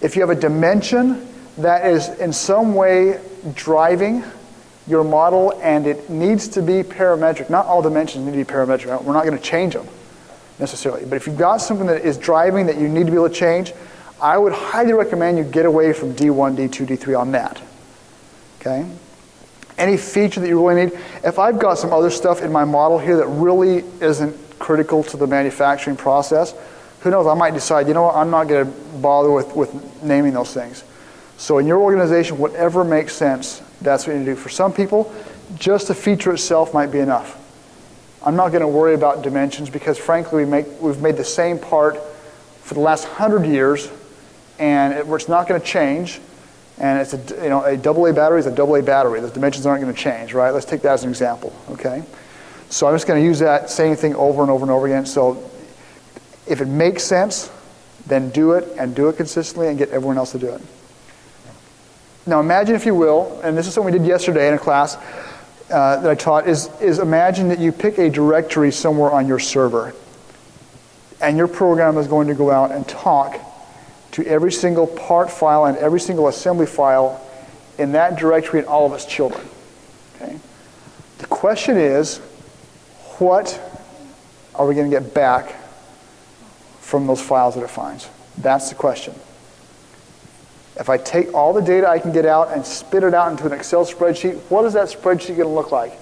If you have a dimension that is in some way driving your model, and it needs to be parametric. Not all dimensions need to be parametric. Right? We're not going to change them necessarily. But if you've got something that is driving that you need to be able to change, I would highly recommend you get away from D1, D2, D3 on that. Okay? Any feature that you really need. If I've got some other stuff in my model here that really isn't critical to the manufacturing process, who knows, I might decide, you know what, I'm not going to bother with naming those things. So in your organization, whatever makes sense, that's what you need to do. For some people, just the feature itself might be enough. I'm not going to worry about dimensions because frankly, we've made the same part for the last 100 years, and it's not going to change. And it's a AA battery is a AA battery. Those dimensions aren't going to change, right? Let's take that as an example, okay? So I'm just going to use that same thing over and over and over again. So if it makes sense, then do it, and do it consistently, and get everyone else to do it. Now imagine, if you will, and this is something we did yesterday in a class that I taught, is imagine that you pick a directory somewhere on your server, and your program is going to go out and talk to every single part file and every single assembly file in that directory and all of its children. Okay? The question is, what are we going to get back from those files that it finds? That's the question. If I take all the data I can get out and spit it out into an Excel spreadsheet, what is that spreadsheet going to look like?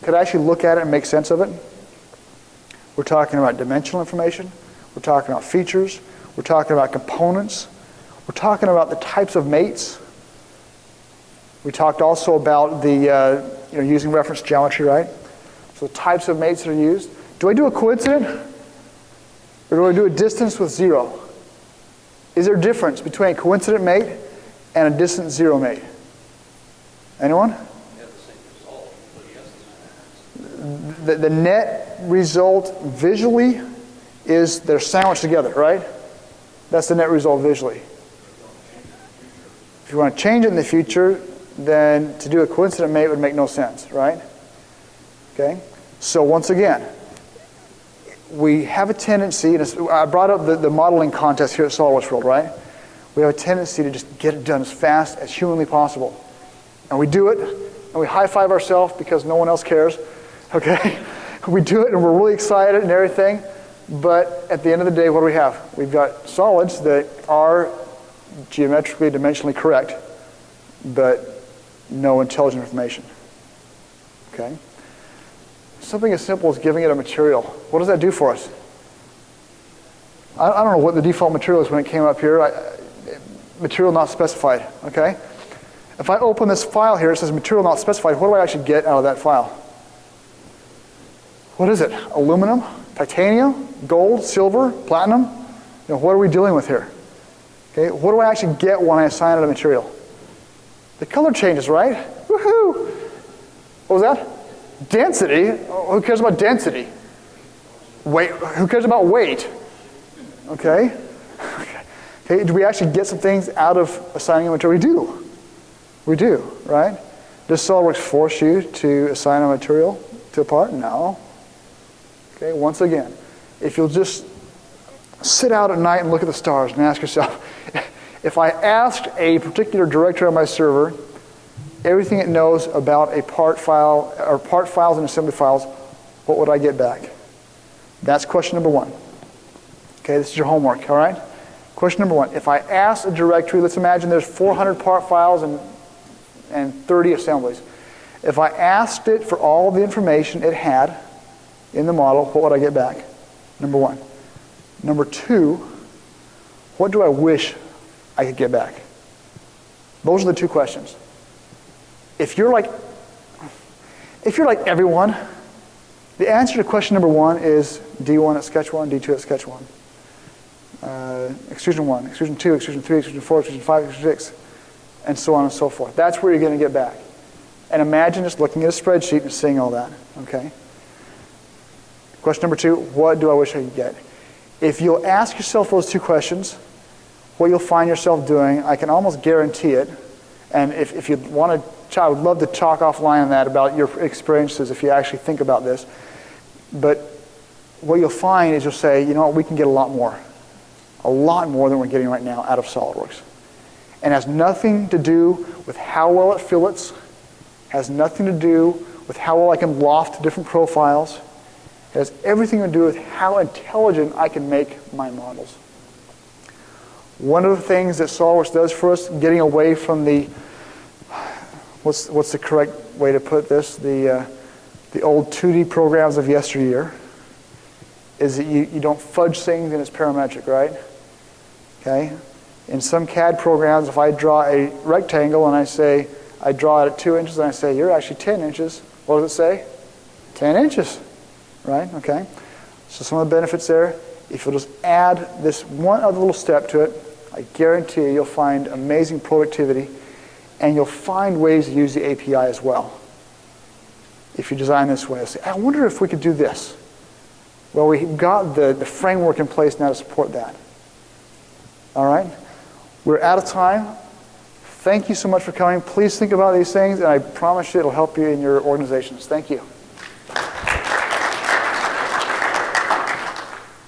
Could I actually look at it and make sense of it? We're talking about dimensional information. We're talking about features. We're talking about components. We're talking about the types of mates. We talked also about the using reference geometry, right? So the types of mates that are used. Do I do a coincident? Or do I do a distance with zero? Is there a difference between a coincident mate and a distant zero mate? Anyone? The net result visually is they're sandwiched together, right? That's the net result visually. If you want to change it in the future, then to do a coincident mate would make no sense, right? Okay? So once again, we have a tendency, and I brought up the modeling contest here at SolidWorks World, right? We have a tendency to just get it done as fast as humanly possible. And we do it, and we high-five ourselves because no one else cares, okay? We do it, and we're really excited and everything, but at the end of the day, what do we have? We've got solids that are geometrically, dimensionally correct, but no intelligent information, okay? Something as simple as giving it a material. What does that do for us? I don't know what the default material is when it came up here. Material not specified, okay? If I open this file here, it says material not specified. What do I actually get out of that file? What is it? Aluminum? Titanium? Gold? Silver? Platinum? What are we dealing with here? Okay, what do I actually get when I assign it a material? The color changes, right? Woohoo! What was that? Density? Oh, who cares about density? Weight? Who cares about weight? Okay. Okay. Do we actually get some things out of assigning a material? We do. We do, right? Does SolidWorks force you to assign a material to a part? No. Okay. Once again, if you'll just sit out at night and look at the stars and ask yourself, if I asked a particular directory on my server everything it knows about a part file, or part files and assembly files, what would I get back? That's question number one. Okay, this is your homework, all right? Question number one, if I ask a directory, let's imagine there's 400 part files and 30 assemblies. If I asked it for all the information it had in the model, what would I get back? Number one. Number two, what do I wish I could get back? Those are the two questions. If you're like everyone, the answer to question number one is D1 at sketch 1, D2 at sketch 1. Extrusion 1, extrusion 2, extrusion 3, extrusion 4, extrusion 5, extrusion 6, and so on and so forth. That's where you're going to get back. And imagine just looking at a spreadsheet and seeing all that, okay? Question number two, what do I wish I could get? If you'll ask yourself those two questions, what you'll find yourself doing, I can almost guarantee it, and if you want to, I would love to talk offline on that about your experiences if you actually think about this. But what you'll find is you'll say, you know what, we can get a lot more than we're getting right now out of SolidWorks. and has nothing to do with how well it fillets, has nothing to do with how well I can loft different profiles. It has everything to do with how intelligent I can make my models. One of the things that SolidWorks does for us, getting away from the, what's the correct way to put this, the old 2D programs of yesteryear, is that you don't fudge things and it's parametric, right? Okay? In some CAD programs, if I draw a rectangle and I say, I draw it at 2 inches and I say, you're actually 10 inches, what does it say? 10 inches, right? Okay? So some of the benefits there, if you'll just add this one other little step to it, I guarantee you'll find amazing productivity, and you'll find ways to use the API as well. If you design this way, say, I wonder if we could do this. Well, we've got the framework in place now to support that. All right? We're out of time. Thank you so much for coming. Please think about these things, and I promise you it'll help you in your organizations. Thank you.